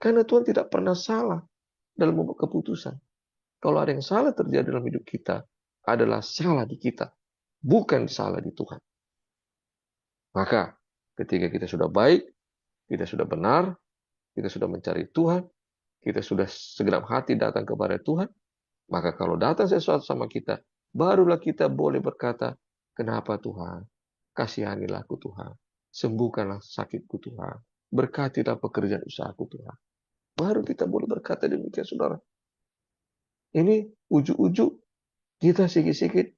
Karena Tuhan tidak pernah salah dalam membuat keputusan. Kalau ada yang salah terjadi dalam hidup kita, adalah salah di kita, bukan salah di Tuhan. Maka ketika kita sudah baik, kita sudah benar, kita sudah mencari Tuhan, kita sudah segenap hati datang kepada Tuhan, maka kalau datang sesuatu sama kita, barulah kita boleh berkata, kenapa Tuhan? Kasihanilah aku Tuhan. Sembuhkanlah sakitku Tuhan. Berkatilah pekerjaan usahaku Tuhan. Baru kita boleh berkata demikian, saudara. Ini ujuk-ujuk kita sikit-sikit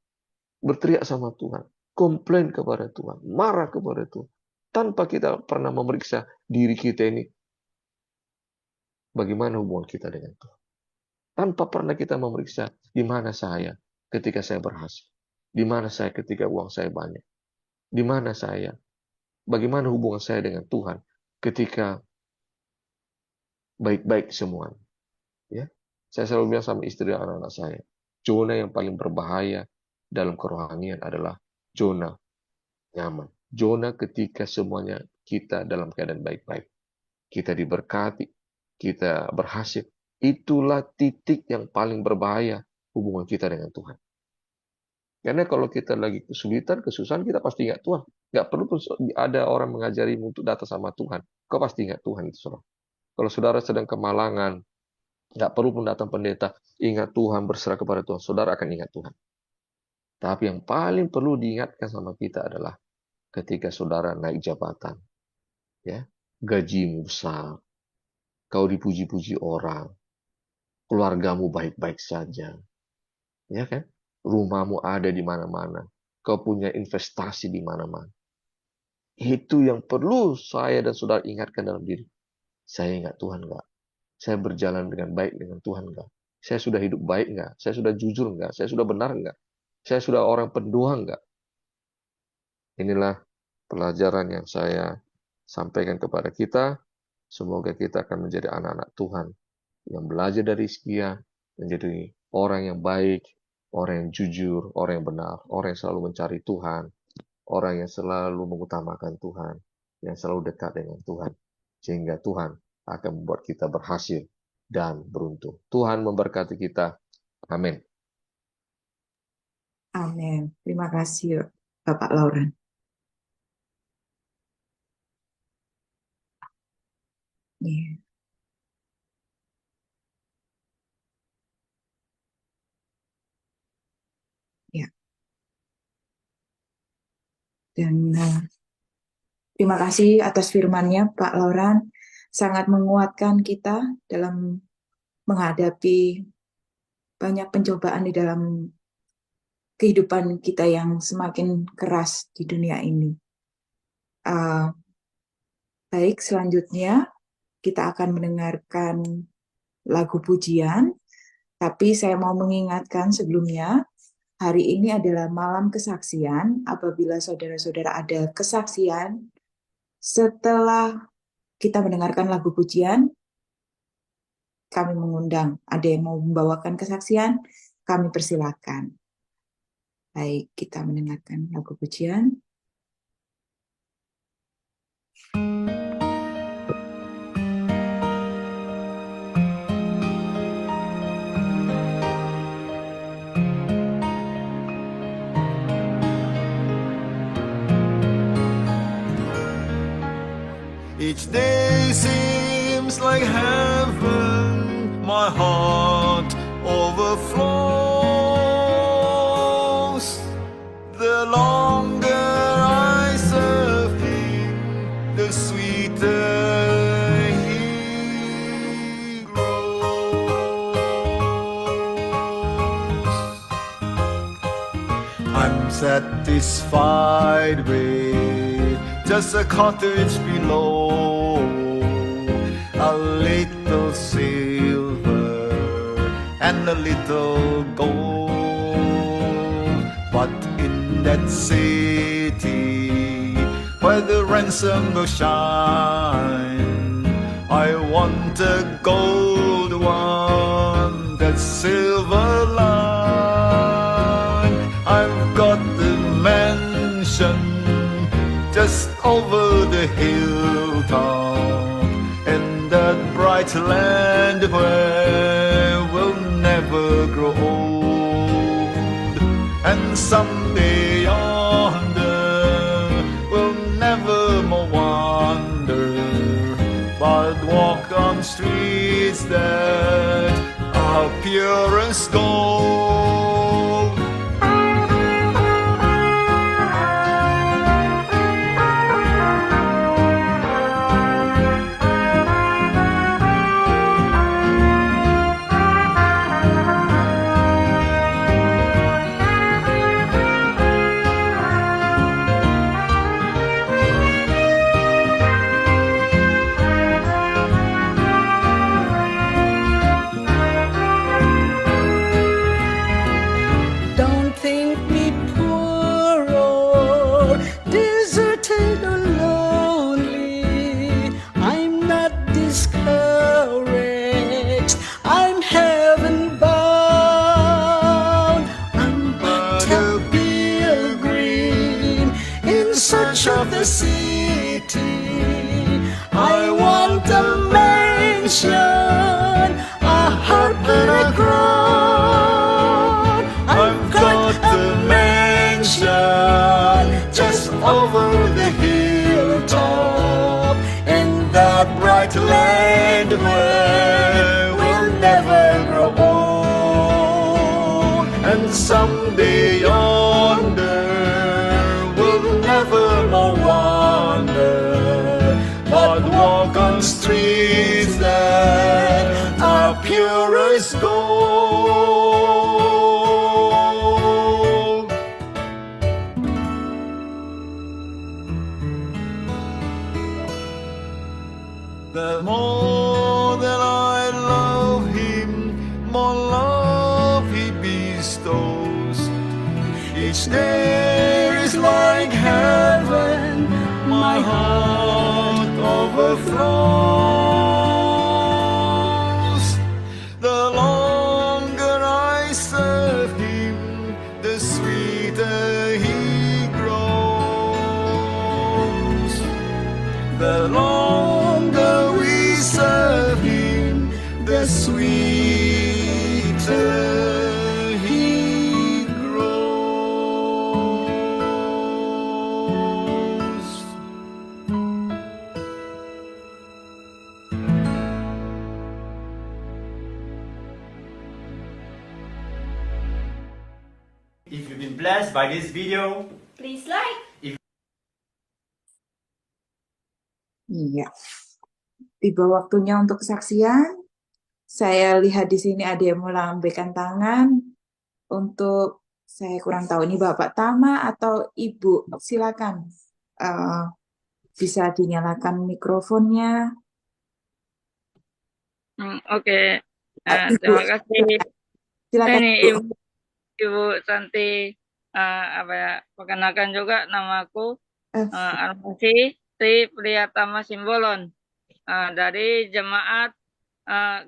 berteriak sama Tuhan. Komplain kepada Tuhan. Marah kepada Tuhan. Tanpa kita pernah memeriksa diri kita ini. Bagaimana hubungan kita dengan Tuhan. Tanpa pernah kita memeriksa di mana saya ketika saya berhasil. Di mana saya ketika uang saya banyak. Di mana saya. Bagaimana hubungan saya dengan Tuhan ketika baik-baik semuanya. Ya, saya selalu bilang sama istri dan anak-anak saya, zona yang paling berbahaya dalam kerohanian adalah zona nyaman. Zona ketika semuanya kita dalam keadaan baik-baik. Kita diberkati, kita berhasil. Itulah titik yang paling berbahaya hubungan kita dengan Tuhan. Karena kalau kita lagi kesulitan, kesusahan, kita pasti ingat Tuhan. Nggak perlu pun ada orang mengajarimu untuk datang sama Tuhan. Kau pasti ingat Tuhan itu, saudara. Kalau saudara sedang kemalangan, nggak perlu pun datang pendeta. Ingat Tuhan, berserah kepada Tuhan. Saudara akan ingat Tuhan. Tapi yang paling perlu diingatkan sama kita adalah ketika saudara naik jabatan, ya, gajimu besar, kau dipuji-puji orang, keluargamu baik-baik saja, ya kan? Rumahmu ada di mana-mana, kau punya investasi di mana-mana. Itu yang perlu saya dan saudara ingatkan dalam diri. Saya ingat Tuhan nggak? Saya berjalan dengan baik dengan Tuhan nggak? Saya sudah hidup baik nggak? Saya sudah jujur nggak? Saya sudah benar nggak? Saya sudah orang pendoa nggak? Inilah pelajaran yang saya sampaikan kepada kita. Semoga kita akan menjadi anak-anak Tuhan yang belajar dari Hizkia, menjadi orang yang baik, orang yang jujur, orang yang benar, orang yang selalu mencari Tuhan, orang yang selalu mengutamakan Tuhan, yang selalu dekat dengan Tuhan, sehingga Tuhan akan membuat kita berhasil dan beruntung. Tuhan memberkati kita. Amin. Amin. Terima kasih, Bapak Lauren. Iya, ya. Dan terima kasih atas firman-Nya, Pak Lauren. Sangat menguatkan kita dalam menghadapi banyak pencobaan di dalam kehidupan kita yang semakin keras di dunia ini. Baik, selanjutnya kita akan mendengarkan lagu pujian, tapi saya mau mengingatkan sebelumnya, hari ini adalah malam kesaksian. Apabila saudara-saudara ada kesaksian, setelah kita mendengarkan lagu pujian, kami mengundang. Ada yang mau membawakan kesaksian, kami persilakan. Baik, kita mendengarkan lagu pujian. Each day seems like heaven, my heart overflows. The longer I serve Him, the sweeter He grows. I'm satisfied with just a cottage below, a little silver and a little gold. But in that city where the ransom will shine, I want a gold one, that silver line. I've got the mansion just over the hilltop, in that bright land where we'll never grow old. And someday yonder we'll never more wander, but walk on streets that are pure as gold. and someday yonder will never more wander, but walk on streets that are pure as gold. The more that I love him, more love he bestows. Each day is like heaven, my heart overflows. The longer I serve him, the sweeter he grows. The longer we serve him, the sweeter he grows. If you've been blessed by this video, Please like. Iya. Tiba waktunya untuk kesaksian. Saya lihat di sini ada yang melambaikan tangan untuk, saya kurang tahu ini Bapak Tama atau Ibu. Silakan. Bisa dinyalakan mikrofonnya. Oke. Ibu, Terima kasih. silakan Ini Ibu. Ibu Santi, perkenalkan juga namaku Armasi Sri Priyatama Simbolon, dari jemaat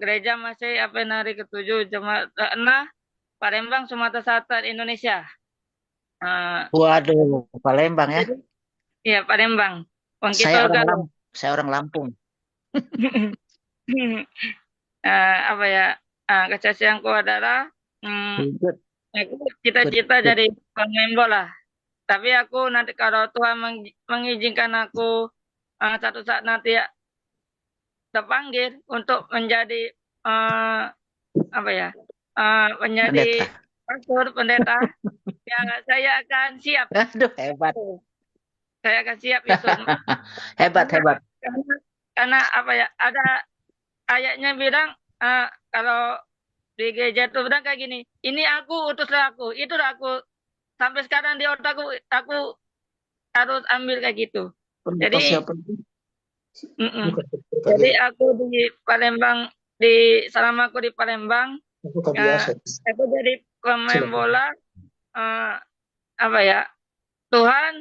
Gereja Masih Apenari ke-7 Jemaat Enah, Palembang, Sumatera Selatan, Indonesia. Waduh, Palembang ya. Iya, Palembang. Saya Pongkitol Garo. orang Lampung. Kesaksianku adalah Ikut. aku cita-cita jadi pemain bola. Tapi aku nanti kalau Tuhan mengizinkan aku satu saat nanti terpanggil untuk menjadi menjadi pastor, pendeta, ya saya akan siap. Aduh, hebat. Saya akan siap itu. Hebat. Karena ada ayatnya bilang kalau di gereja itu bilang kayak gini, ini aku, utuslah aku, itulah aku. Sampai sekarang di otakku, aku harus ambil kayak gitu. Jadi aku di Palembang, selama aku di Palembang, aku jadi pemain bola. Tuhan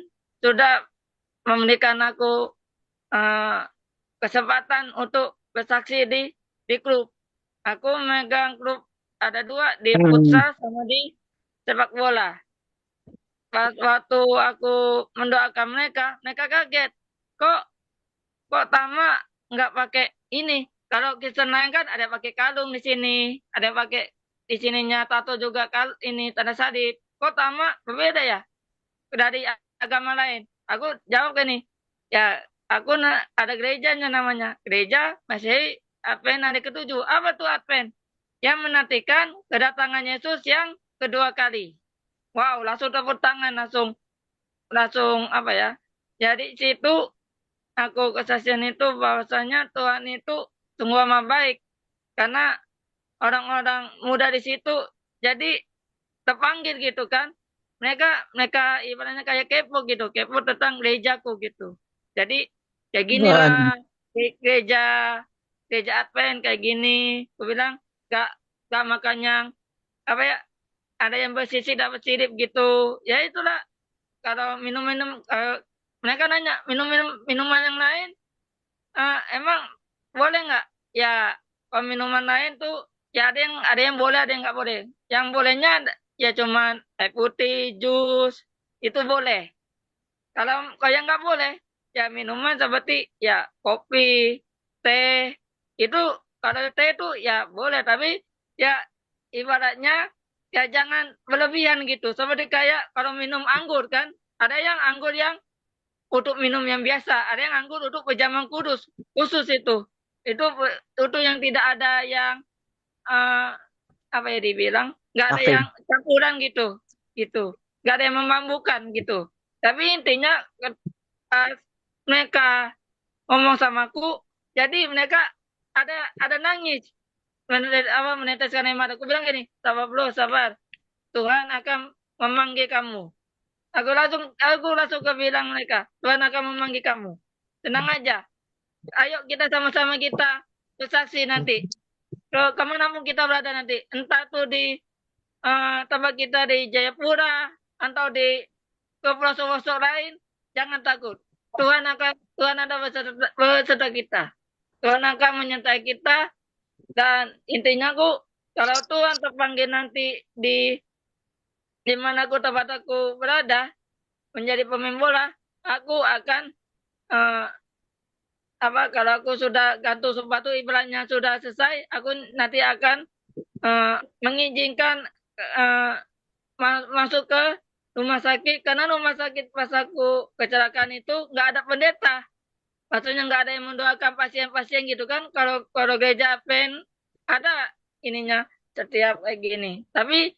sudah memberikan aku kesempatan untuk bersaksi di klub. Aku megang klub ada 2 di futsal sama di sepak bola. Pas waktu aku mendoakan mereka kaget. Kok Tama nggak pakai ini? Kalau Kristen lain kan ada pakai kalung di sini, ada pakai di sininya tato juga ini tanda salib. Kok Tama berbeda ya dari agama lain? Aku jawab gini, ya aku ada gerejanya namanya Gereja Masih Advent Hari ke-7. Apa tuh Advent? Yang menantikan kedatangan Yesus yang kedua kali. Wow, langsung tepuk tangan, langsung Jadi situ aku kesaksian itu bahwasanya Tuhan itu sungguh amat baik, karena orang-orang muda di situ jadi terpanggil gitu kan. Mereka ibaratnya kayak kepo tentang gerejaku gitu. Jadi kayak gini lah gereja Advent kayak gini. Aku bilang gak makan yang ada yang bersisik dapat sirip gitu. Ya itulah, kalau minum-minum mereka nanya minuman yang lain emang boleh nggak? Ya kalau minuman lain tuh ya ada yang boleh, ada yang nggak boleh. Yang bolehnya ya cuman air putih, jus, itu boleh. Kalau yang nggak boleh ya minuman seperti ya kopi, teh, itu kalau teh itu ya boleh, tapi ya ibaratnya ya jangan berlebihan gitu. Seperti kayak kalau minum anggur kan, ada yang anggur yang untuk minum yang biasa, ada yang anggur untuk pejaman khusus itu. Itu yang tidak ada yang dibilang nggak ada Oke. yang campuran gitu, gitu, nggak ada yang memabukkan gitu. Tapi intinya pas mereka ngomong sama aku, jadi mereka ada nangis, meneteskan air mata. Aku bilang gini, sabar bro, sabar. Tuhan akan memanggil kamu. Aku langsung ke bilang mereka, Tuhan akan memanggil kamu. Tenang aja. Ayo kita sama-sama kita bersaksi nanti. Kemanapun kita berada nanti, entah tuh di tempat kita di Jayapura atau di ke pelosok-pelosok lain, jangan takut. Tuhan ada beserta kita. Tuhan akan menyertai kita dan intinya aku kalau Tuhan terpanggil nanti di mana aku tempat aku berada menjadi pemain bola, aku akan eh, kalau aku sudah gantung sepatu ibaratnya sudah selesai, aku nanti akan mengizinkan eh, masuk ke rumah sakit karena rumah sakit pas aku kecelakaan itu nggak ada pendeta, maksudnya nggak ada yang mendoakan pasien-pasien gitu kan. Kalau gereja Advent ada ininya setiap kayak gini. Tapi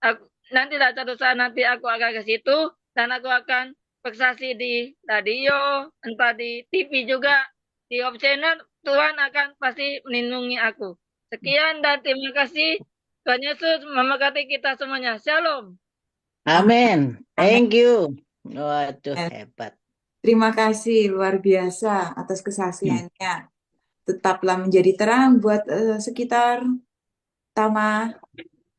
aku, nanti lah satu saat nanti aku akan ke situ dan aku akan bersaksi di radio, entah di TV juga, di Hope Channel. Tuhan akan pasti melindungi aku. Sekian dan terima kasih. Tuhan Yesus memberkati kita semuanya. Shalom. Amin. Amin. Thank you. Waduh, hebat. Terima kasih luar biasa atas kesaksiannya. Tetaplah menjadi terang buat sekitar Tama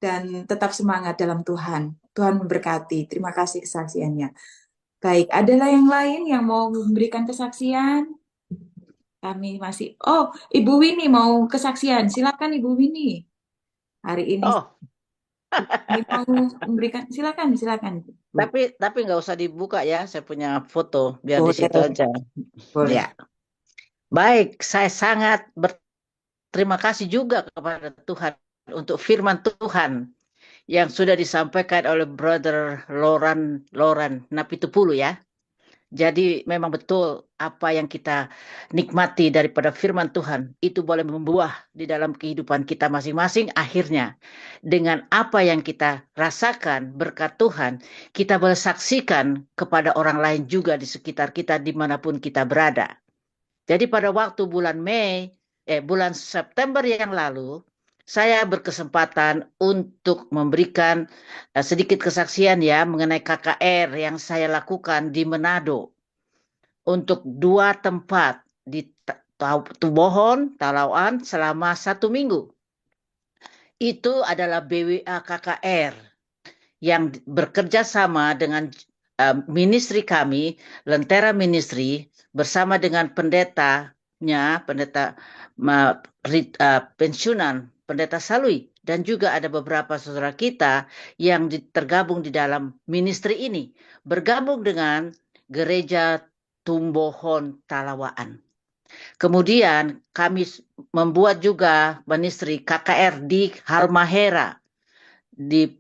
dan tetap semangat dalam Tuhan. Tuhan memberkati. Terima kasih kesaksiannya. Baik, adalah yang lain yang mau memberikan kesaksian? Kami masih. Oh, Ibu Winnie mau kesaksian. Silakan Ibu Winnie. Hari ini Oh, ini mau memberikan. Silakan. tapi nggak usah dibuka ya. Saya punya foto biar di situ Boleh. aja. Boleh. Ya. Baik, saya sangat berterima kasih juga kepada Tuhan untuk firman Tuhan yang sudah disampaikan oleh Brother Loran Napitupulu ya. Jadi memang betul apa yang kita nikmati daripada firman Tuhan itu boleh membuah di dalam kehidupan kita masing-masing. Akhirnya dengan apa yang kita rasakan berkat Tuhan, kita boleh saksikan kepada orang lain juga di sekitar kita dimanapun kita berada. Jadi pada waktu bulan September yang lalu, saya berkesempatan untuk memberikan sedikit kesaksian ya mengenai KKR yang saya lakukan di Manado untuk 2 tempat di Tubohon, Talauan selama 1 minggu. Itu adalah BWA KKR yang bekerja sama dengan ministry kami, Lentera Ministry, bersama dengan pendetanya, pendeta pensiunan, pendeta Salui, dan juga ada beberapa saudara kita yang tergabung di dalam ministry ini, bergabung dengan gereja Tumbohon Talawaan. Kemudian kami membuat juga ministry KKR di Halmahera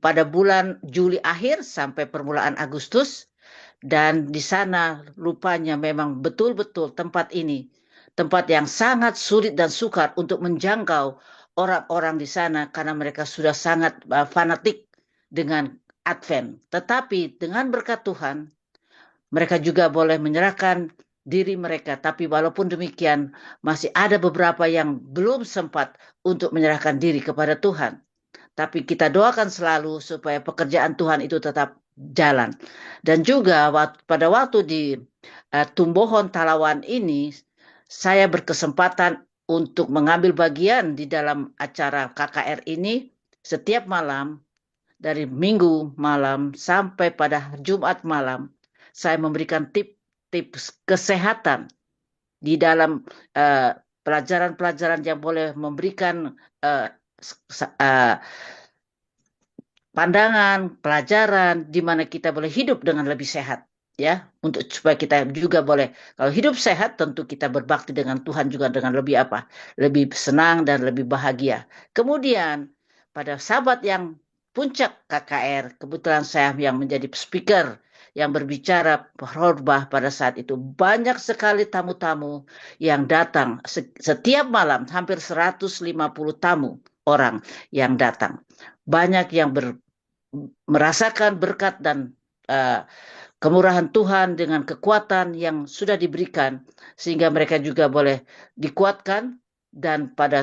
pada bulan Juli akhir sampai permulaan Agustus, dan di sana rupanya memang betul-betul tempat ini tempat yang sangat sulit dan sukar untuk menjangkau orang-orang di sana karena mereka sudah sangat fanatik dengan Advent. Tetapi dengan berkat Tuhan mereka juga boleh menyerahkan diri mereka, tapi walaupun demikian masih ada beberapa yang belum sempat untuk menyerahkan diri kepada Tuhan. Tapi kita doakan selalu supaya pekerjaan Tuhan itu tetap jalan. Dan juga pada waktu di Tumbohon Talawan ini, saya berkesempatan untuk mengambil bagian di dalam acara KKR ini setiap malam, dari Minggu malam sampai pada Jumat malam. Saya memberikan tips kesehatan di dalam pelajaran-pelajaran yang boleh memberikan pandangan, pelajaran di mana kita boleh hidup dengan lebih sehat ya, untuk supaya kita juga boleh, kalau hidup sehat tentu kita berbakti dengan Tuhan juga dengan lebih senang dan lebih bahagia. Kemudian pada Sabat yang puncak KKR, kebetulan saya yang menjadi speaker yang berbicara khotbah pada saat itu, banyak sekali tamu-tamu yang datang setiap malam, hampir 150 tamu orang yang datang. Banyak yang merasakan berkat dan kemurahan Tuhan dengan kekuatan yang sudah diberikan, sehingga mereka juga boleh dikuatkan. Dan pada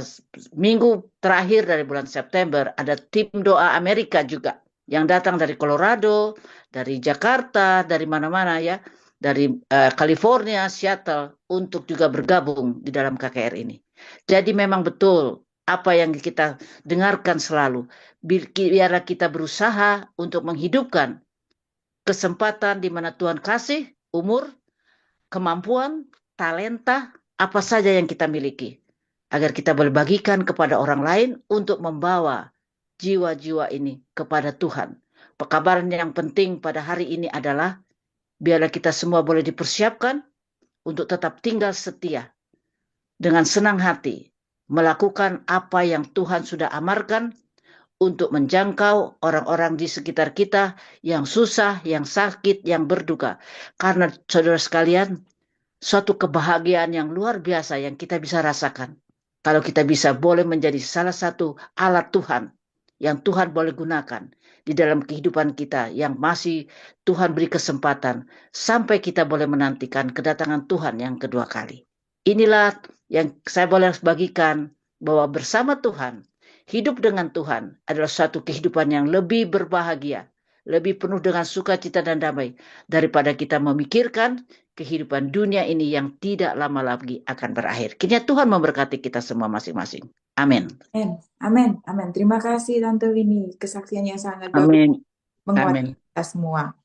minggu terakhir dari bulan September ada tim doa Amerika juga yang datang dari Colorado, dari Jakarta, dari mana-mana ya, dari California, Seattle, untuk juga bergabung di dalam KKR ini. Jadi memang betul apa yang kita dengarkan selalu, biarlah kita berusaha untuk menghidupkan kesempatan di mana Tuhan kasih, umur, kemampuan, talenta, apa saja yang kita miliki, agar kita boleh bagikan kepada orang lain untuk membawa jiwa-jiwa ini kepada Tuhan. Pekabaran yang penting pada hari ini adalah biarlah kita semua boleh dipersiapkan untuk tetap tinggal setia dengan senang hati melakukan apa yang Tuhan sudah amarkan untuk menjangkau orang-orang di sekitar kita yang susah, yang sakit, yang berduka. Karena saudara sekalian, suatu kebahagiaan yang luar biasa yang kita bisa rasakan kalau kita bisa boleh menjadi salah satu alat Tuhan yang Tuhan boleh gunakan di dalam kehidupan kita yang masih Tuhan beri kesempatan sampai kita boleh menantikan kedatangan Tuhan yang kedua kali. Inilah yang saya boleh bagikan, bahwa bersama Tuhan, hidup dengan Tuhan adalah suatu kehidupan yang lebih berbahagia, lebih penuh dengan sukacita dan damai daripada kita memikirkan kehidupan dunia ini yang tidak lama lagi akan berakhir. Kiranya Tuhan memberkati kita semua masing-masing. Amin. Amin. Amin. Amin. Terima kasih Tante Winnie. Kesaksiannya sangat bagus, Amin. menguatkan Amin. kita semua.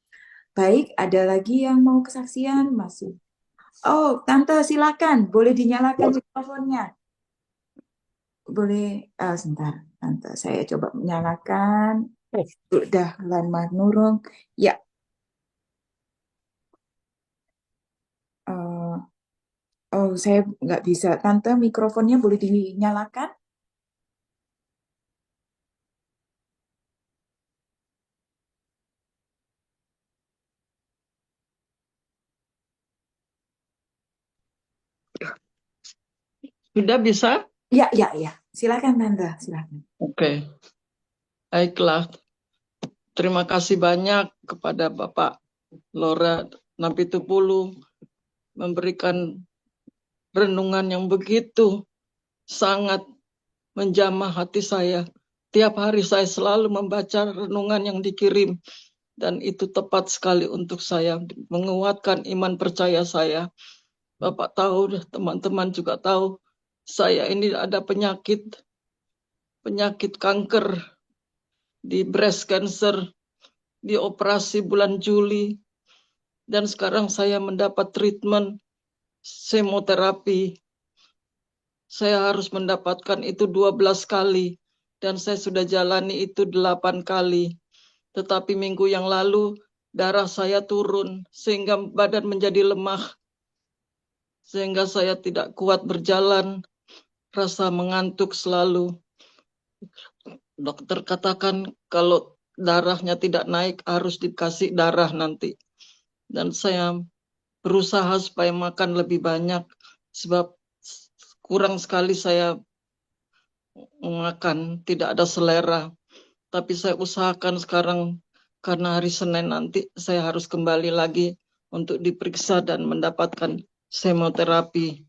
Baik, ada lagi yang mau kesaksian? Masih. Oh, Tante silakan. Boleh dinyalakan mikrofonnya. Boleh, sebentar, Tante. Saya coba menyalakan. Udah lama nurung. Ya. Oh, saya nggak bisa. Tante, mikrofonnya boleh dinyalakan? Sudah bisa? Ya. Silakan Tante, silakan. Oke. Baiklah. Terima kasih banyak kepada Bapak Laura Napitupulu memberikan renungan yang begitu sangat menjamah hati saya. Tiap hari saya selalu membaca renungan yang dikirim, dan itu tepat sekali untuk saya, menguatkan iman percaya saya. Bapak tahu, teman-teman juga tahu, saya ini ada penyakit kanker di breast cancer, dioperasi bulan Juli, dan sekarang saya mendapat treatment semoterapi. Saya harus mendapatkan itu 12 kali, dan saya sudah jalani itu 8 kali. Tetapi minggu yang lalu darah saya turun sehingga badan menjadi lemah, sehingga saya tidak kuat berjalan, rasa mengantuk selalu. Dokter katakan kalau darahnya tidak naik harus dikasih darah nanti. Dan saya berusaha supaya makan lebih banyak, sebab kurang sekali saya makan, tidak ada selera. Tapi saya usahakan sekarang, karena hari Senin nanti saya harus kembali lagi untuk diperiksa dan mendapatkan semoterapi.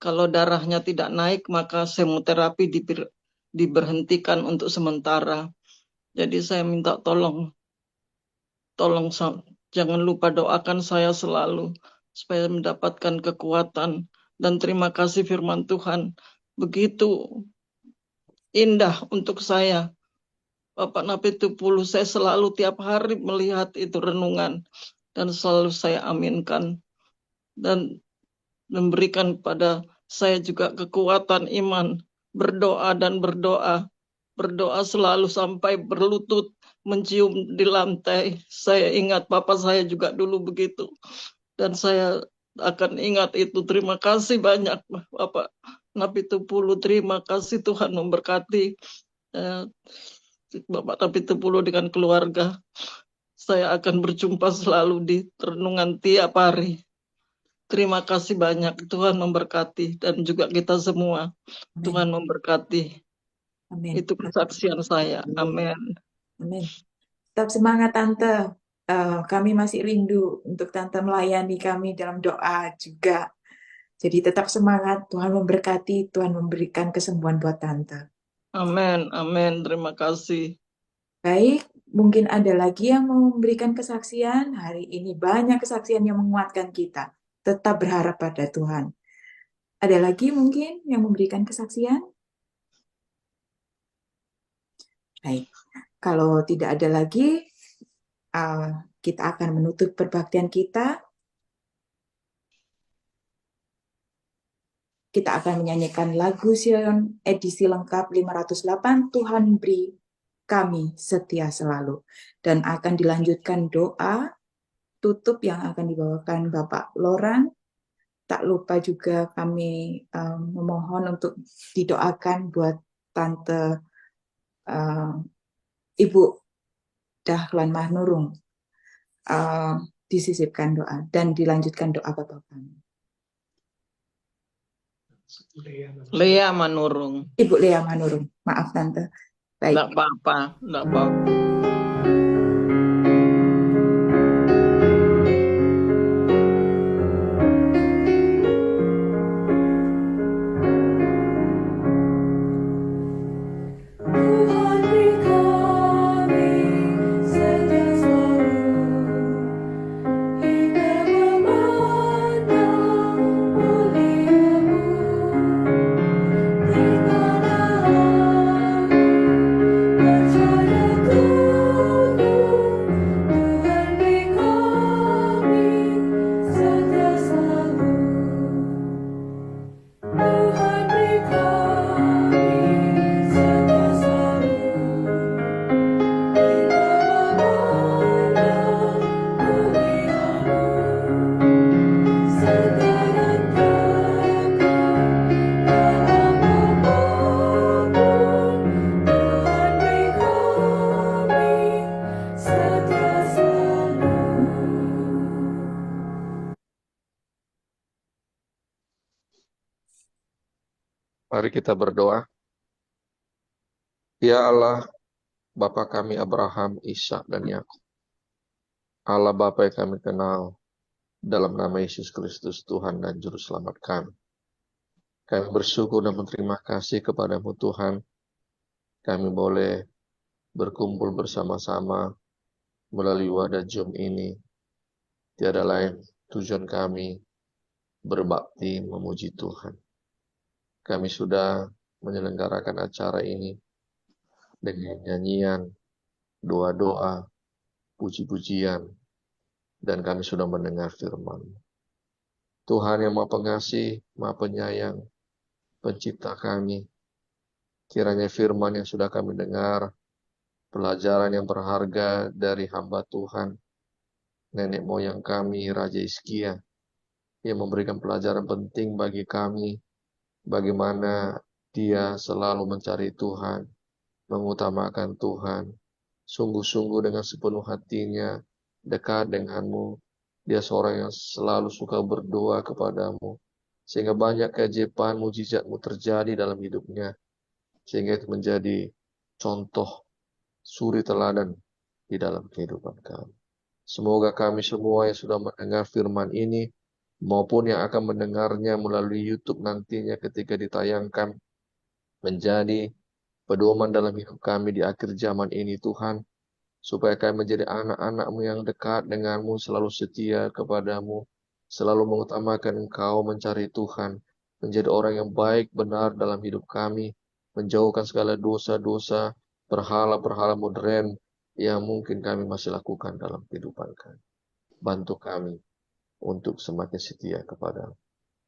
Kalau darahnya tidak naik, maka semoterapi diberhentikan untuk sementara. Jadi saya minta tolong jangan lupa doakan saya selalu supaya mendapatkan kekuatan. Dan terima kasih firman Tuhan begitu indah untuk saya. Bapak Napitupulu, saya selalu tiap hari melihat itu renungan dan selalu saya aminkan dan memberikan pada saya juga kekuatan iman, berdoa dan berdoa selalu sampai berlutut, mencium di lantai. Saya ingat papa saya juga dulu begitu, dan saya akan ingat itu. Terima kasih banyak Bapak Napitupulu, terima kasih, Tuhan memberkati Bapak Napitupulu dengan keluarga. Saya akan berjumpa selalu di renungan tiap hari. Terima kasih banyak, Tuhan memberkati, dan juga kita semua. Tuhan memberkati. Amin. Itu kesaksian saya. Amin. Amin. Tetap semangat Tante. Kami masih rindu untuk Tante melayani kami dalam doa juga. Jadi tetap semangat. Tuhan memberkati, Tuhan memberikan kesembuhan buat Tante. Amin. Amin. Terima kasih. Baik, mungkin ada lagi yang mau memberikan kesaksian. Hari ini banyak kesaksian yang menguatkan kita. Tetap berharap pada Tuhan. Ada lagi mungkin yang memberikan kesaksian? Baik, kalau tidak ada lagi, kita akan menutup perbaktian kita. Kita akan menyanyikan lagu Sion edisi lengkap 508, Tuhan beri kami setia selalu. Dan akan dilanjutkan doa tutup yang akan dibawakan Bapak Loran. Tak lupa juga kami memohon untuk didoakan buat Tante Ibu Dahlan Mahnurung. Disisipkan doa dan dilanjutkan doa Bapak kami. Lea Manurung. Ibu Lea Manurung. Maaf Tante. Baik. Enggak apa-apa. Enggak apa-apa. Tuhan beri kami setia selalu hingga memandang mulia-Mu. Berikanlah percaya penuh, Tuhan beri kami setia selalu. Tuhan beri kami setia selalu hingga memandang mulia-Mu. Setia dan kekal dalam apapun, Tuhan beri kami setia selalu. Mari kita berdoa. Ya Allah, Bapa kami Abraham, Ishak, dan Yakub. Allah Bapa yang kami kenal, dalam nama Yesus Kristus, Tuhan dan Juru Selamat kami. Kami bersyukur dan berterima kasih kepadamu Tuhan. Kami boleh berkumpul bersama-sama melalui wadah Zoom ini. Tiada lain tujuan kami berbakti memuji Tuhan. Kami sudah menyelenggarakan acara ini dengan nyanyian, doa-doa, puji-pujian, dan kami sudah mendengar firman. Tuhan yang Maha Pengasih, Maha Penyayang, Pencipta kami, kiranya firman yang sudah kami dengar, pelajaran yang berharga dari hamba Tuhan, nenek moyang kami, Raja Hizkia, yang memberikan pelajaran penting bagi kami, bagaimana dia selalu mencari Tuhan, mengutamakan Tuhan, sungguh-sungguh dengan sepenuh hatinya, dekat denganmu. Dia seorang yang selalu suka berdoa kepadamu, sehingga banyak keajaiban mujizatmu terjadi dalam hidupnya, sehingga itu menjadi contoh suri teladan di dalam kehidupan kami. Semoga kami semua yang sudah mendengar firman ini, maupun yang akan mendengarnya melalui YouTube nantinya ketika ditayangkan, menjadi pedoman dalam hidup kami di akhir zaman ini Tuhan, supaya kami menjadi anak-anak-Mu yang dekat denganmu, selalu setia kepadamu, selalu mengutamakan Engkau, mencari Tuhan, menjadi orang yang baik, benar dalam hidup kami, menjauhkan segala dosa-dosa, berhala-berhala modern yang mungkin kami masih lakukan dalam kehidupan kami. Bantu kami untuk semakin setia kepadamu.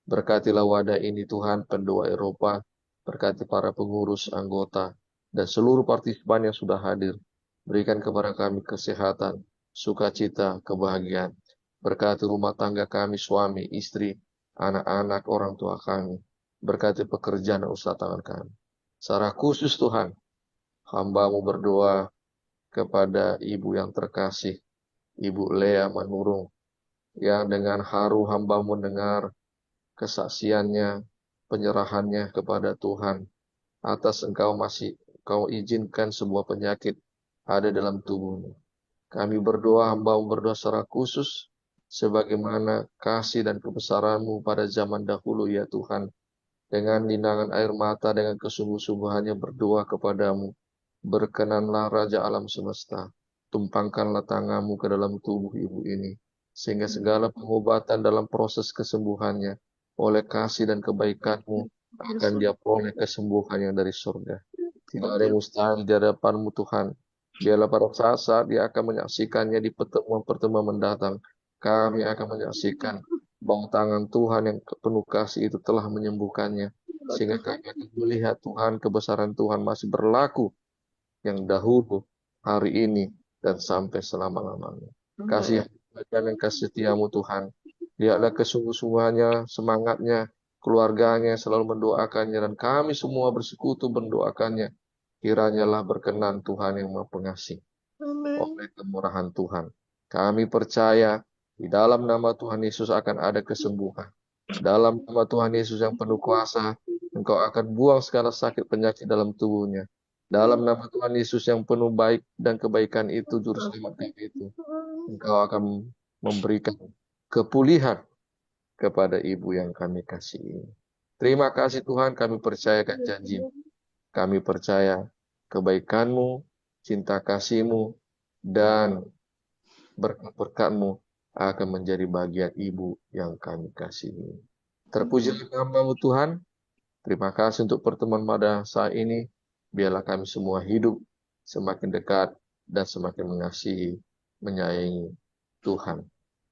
Berkatilah wadah ini Tuhan, pendoa Eropa, berkati para pengurus, anggota, dan seluruh partisipan yang sudah hadir. Berikan kepada kami kesehatan, sukacita, kebahagiaan. Berkati rumah tangga kami, suami, istri, anak-anak, orang tua kami. Berkati pekerjaan dan usaha tangan kami. Secara khusus Tuhan, hamba-Mu berdoa kepada Ibu yang terkasih, Ibu Lea Manurung, yang dengan haru hamba-Mu mendengar kesaksiannya, penyerahannya kepada Tuhan, atas Engkau masih Kau izinkan sebuah penyakit ada dalam tubuhnya. Kami berdoa, hamba berdoa secara khusus, sebagaimana kasih dan kebesaran-Mu pada zaman dahulu, ya Tuhan. Dengan linangan air mata, dengan kesungguh-sungguhannya berdoa kepadamu. Berkenanlah Raja alam semesta, tumpangkanlah tanganmu ke dalam tubuh ibu ini, sehingga segala pengobatan dalam proses kesembuhannya, oleh kasih dan kebaikan-Mu, akan dia peroleh kesembuhan yang dari surga. Tidak ada yang mustahil di hadapan-Mu, Tuhan. Biarlah pada saat-saat dia akan menyaksikannya di pertemuan-pertemuan mendatang, kami akan menyaksikan bahwa tangan Tuhan yang penuh kasih itu telah menyembuhkannya, sehingga kami akan melihat Tuhan, kebesaran Tuhan masih berlaku yang dahulu, hari ini, dan sampai selama-lamanya. Kasih dan kasih setiamu Tuhan. Lihatlah kesungguh-sungguhannya, semangatnya, keluarganya selalu mendoakannya, dan kami semua bersekutu mendoakannya. Kiranya lah berkenan Tuhan yang Maha Pengasih. Oleh kemurahan Tuhan, kami percaya di dalam nama Tuhan Yesus akan ada kesembuhan. Dalam nama Tuhan Yesus yang penuh kuasa, Engkau akan buang segala sakit penyakit dalam tubuhnya. Dalam nama Tuhan Yesus yang penuh baik dan kebaikan itu, Juru Selamat kami itu, Engkau akan memberikan kepulihan kepada ibu yang kami kasihi. Terima kasih Tuhan, kami percayakan janji. Kami percaya kebaikan-Mu, cinta kasih-Mu, dan berkat-berkat-Mu akan menjadi bagian ibu yang kami kasihi. Terpujilah nama-Mu Tuhan. Terima kasih untuk pertemuan pada saat ini. Biarlah kami semua hidup semakin dekat dan semakin mengasihi, menyayangi Tuhan.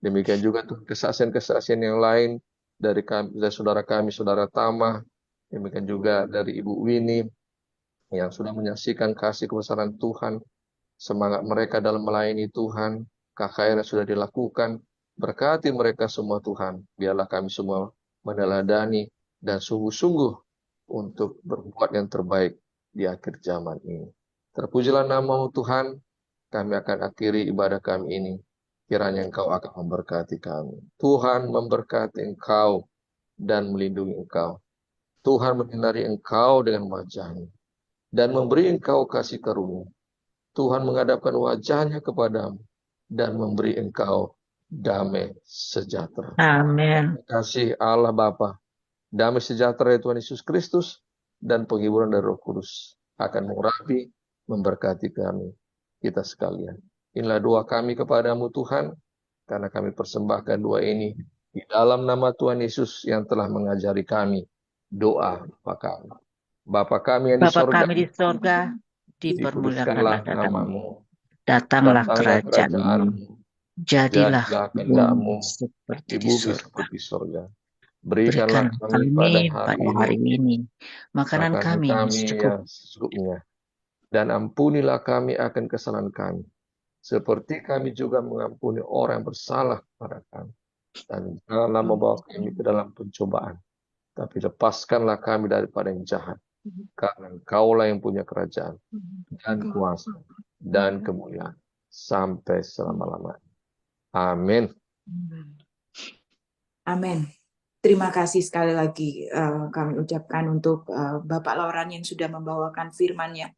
Demikian juga Tuhan, kesaksian-kesaksian yang lain dari saudara kami, saudara Tama. Demikian juga dari Ibu Winnie yang sudah menyaksikan kasih kebesaran Tuhan, semangat mereka dalam melayani Tuhan, KKR yang sudah dilakukan. Berkati mereka semua Tuhan. Biarlah kami semua meneladani dan sungguh-sungguh untuk berbuat yang terbaik di akhir zaman ini. Terpujilah nama-Mu Tuhan. Kami akan akhiri ibadah kami ini. Kiranya Engkau akan memberkati kami. Tuhan memberkati Engkau dan melindungi Engkau. Tuhan menyinari Engkau dengan wajah-Nya dan memberi Engkau kasih karunia. Tuhan menghadapkan wajah-Nya kepadamu dan memberi Engkau damai sejahtera. Amin. Terima kasih Allah Bapa, damai sejahtera dari Tuhan Yesus Kristus, dan penghiburan dari Roh Kudus akan mengurapi, memberkati kami, kita sekalian. Inilah doa kami kepadamu Tuhan, karena kami persembahkan doa ini di dalam nama Tuhan Yesus yang telah mengajari kami doa Bapa kami. Bapa kami yang di Bapa sorga, kami di sorga, dipermuliakanlah dikuduskanlah namamu, Datanglah datanglah kerajaanmu, kerajaanmu, jadilah jadilah kehendak-Mu seperti di di bumi surga. seperti sorga. Berikanlah Berikan kami pada kami hari pada hari ini ini makanan kami yang yang secukupnya, dan ampunilah kami akan kesalahan kami, seperti kami juga mengampuni orang yang bersalah kepada kami. Dan janganlah membawa kami ke dalam pencobaan, tapi lepaskanlah kami daripada yang jahat, karena Engkaulah yang punya kerajaan, dan kuasa, dan kemuliaan, sampai selama-lamanya. Amin. Amin. Terima kasih sekali lagi kami ucapkan untuk Bapak Lauran yang sudah membawakan firman-Nya,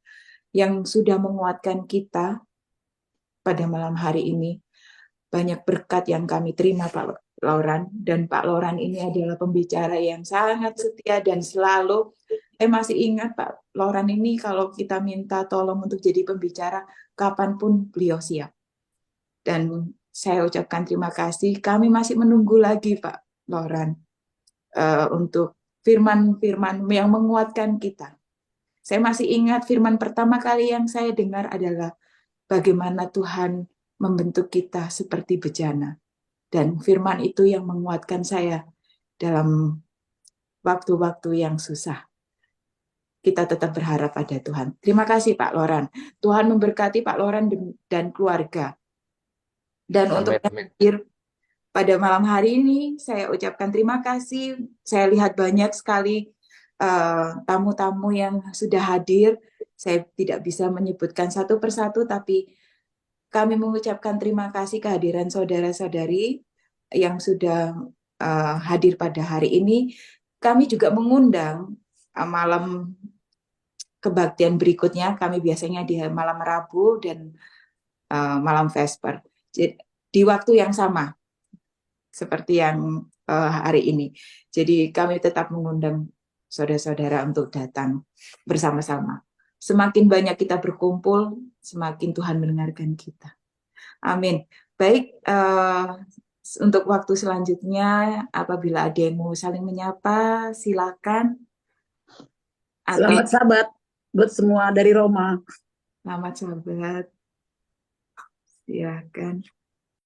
yang sudah menguatkan kita pada malam hari ini. Banyak berkat yang kami terima Pak Lauran, dan Pak Lauran ini adalah pembicara yang sangat setia dan selalu, saya masih ingat Pak Lauran ini kalau kita minta tolong untuk jadi pembicara, kapanpun beliau siap. Dan saya ucapkan terima kasih, kami masih menunggu lagi Pak Lauran untuk firman-firman yang menguatkan kita. Saya masih ingat firman pertama kali yang saya dengar adalah bagaimana Tuhan membentuk kita seperti bejana. Dan firman itu yang menguatkan saya dalam waktu-waktu yang susah. Kita tetap berharap pada Tuhan. Terima kasih Pak Lauran. Tuhan memberkati Pak Lauran dan keluarga. Dan untuk yang hadir pada malam hari ini, saya ucapkan terima kasih. Saya lihat banyak sekali tamu-tamu yang sudah hadir. Saya tidak bisa menyebutkan satu persatu, tapi kami mengucapkan terima kasih kehadiran saudara-saudari yang sudah hadir pada hari ini. Kami juga mengundang malam kebaktian berikutnya kami biasanya di malam Rabu dan malam Vesper. Di waktu yang sama seperti yang hari ini. Jadi kami tetap mengundang saudara-saudara untuk datang bersama-sama. Semakin banyak kita berkumpul, semakin Tuhan mendengarkan kita. Amin. Baik, untuk waktu selanjutnya, apabila ada yang mau saling menyapa, silakan. Selamat Atau Sabat buat semua dari Roma. selamat sahabat, silakan.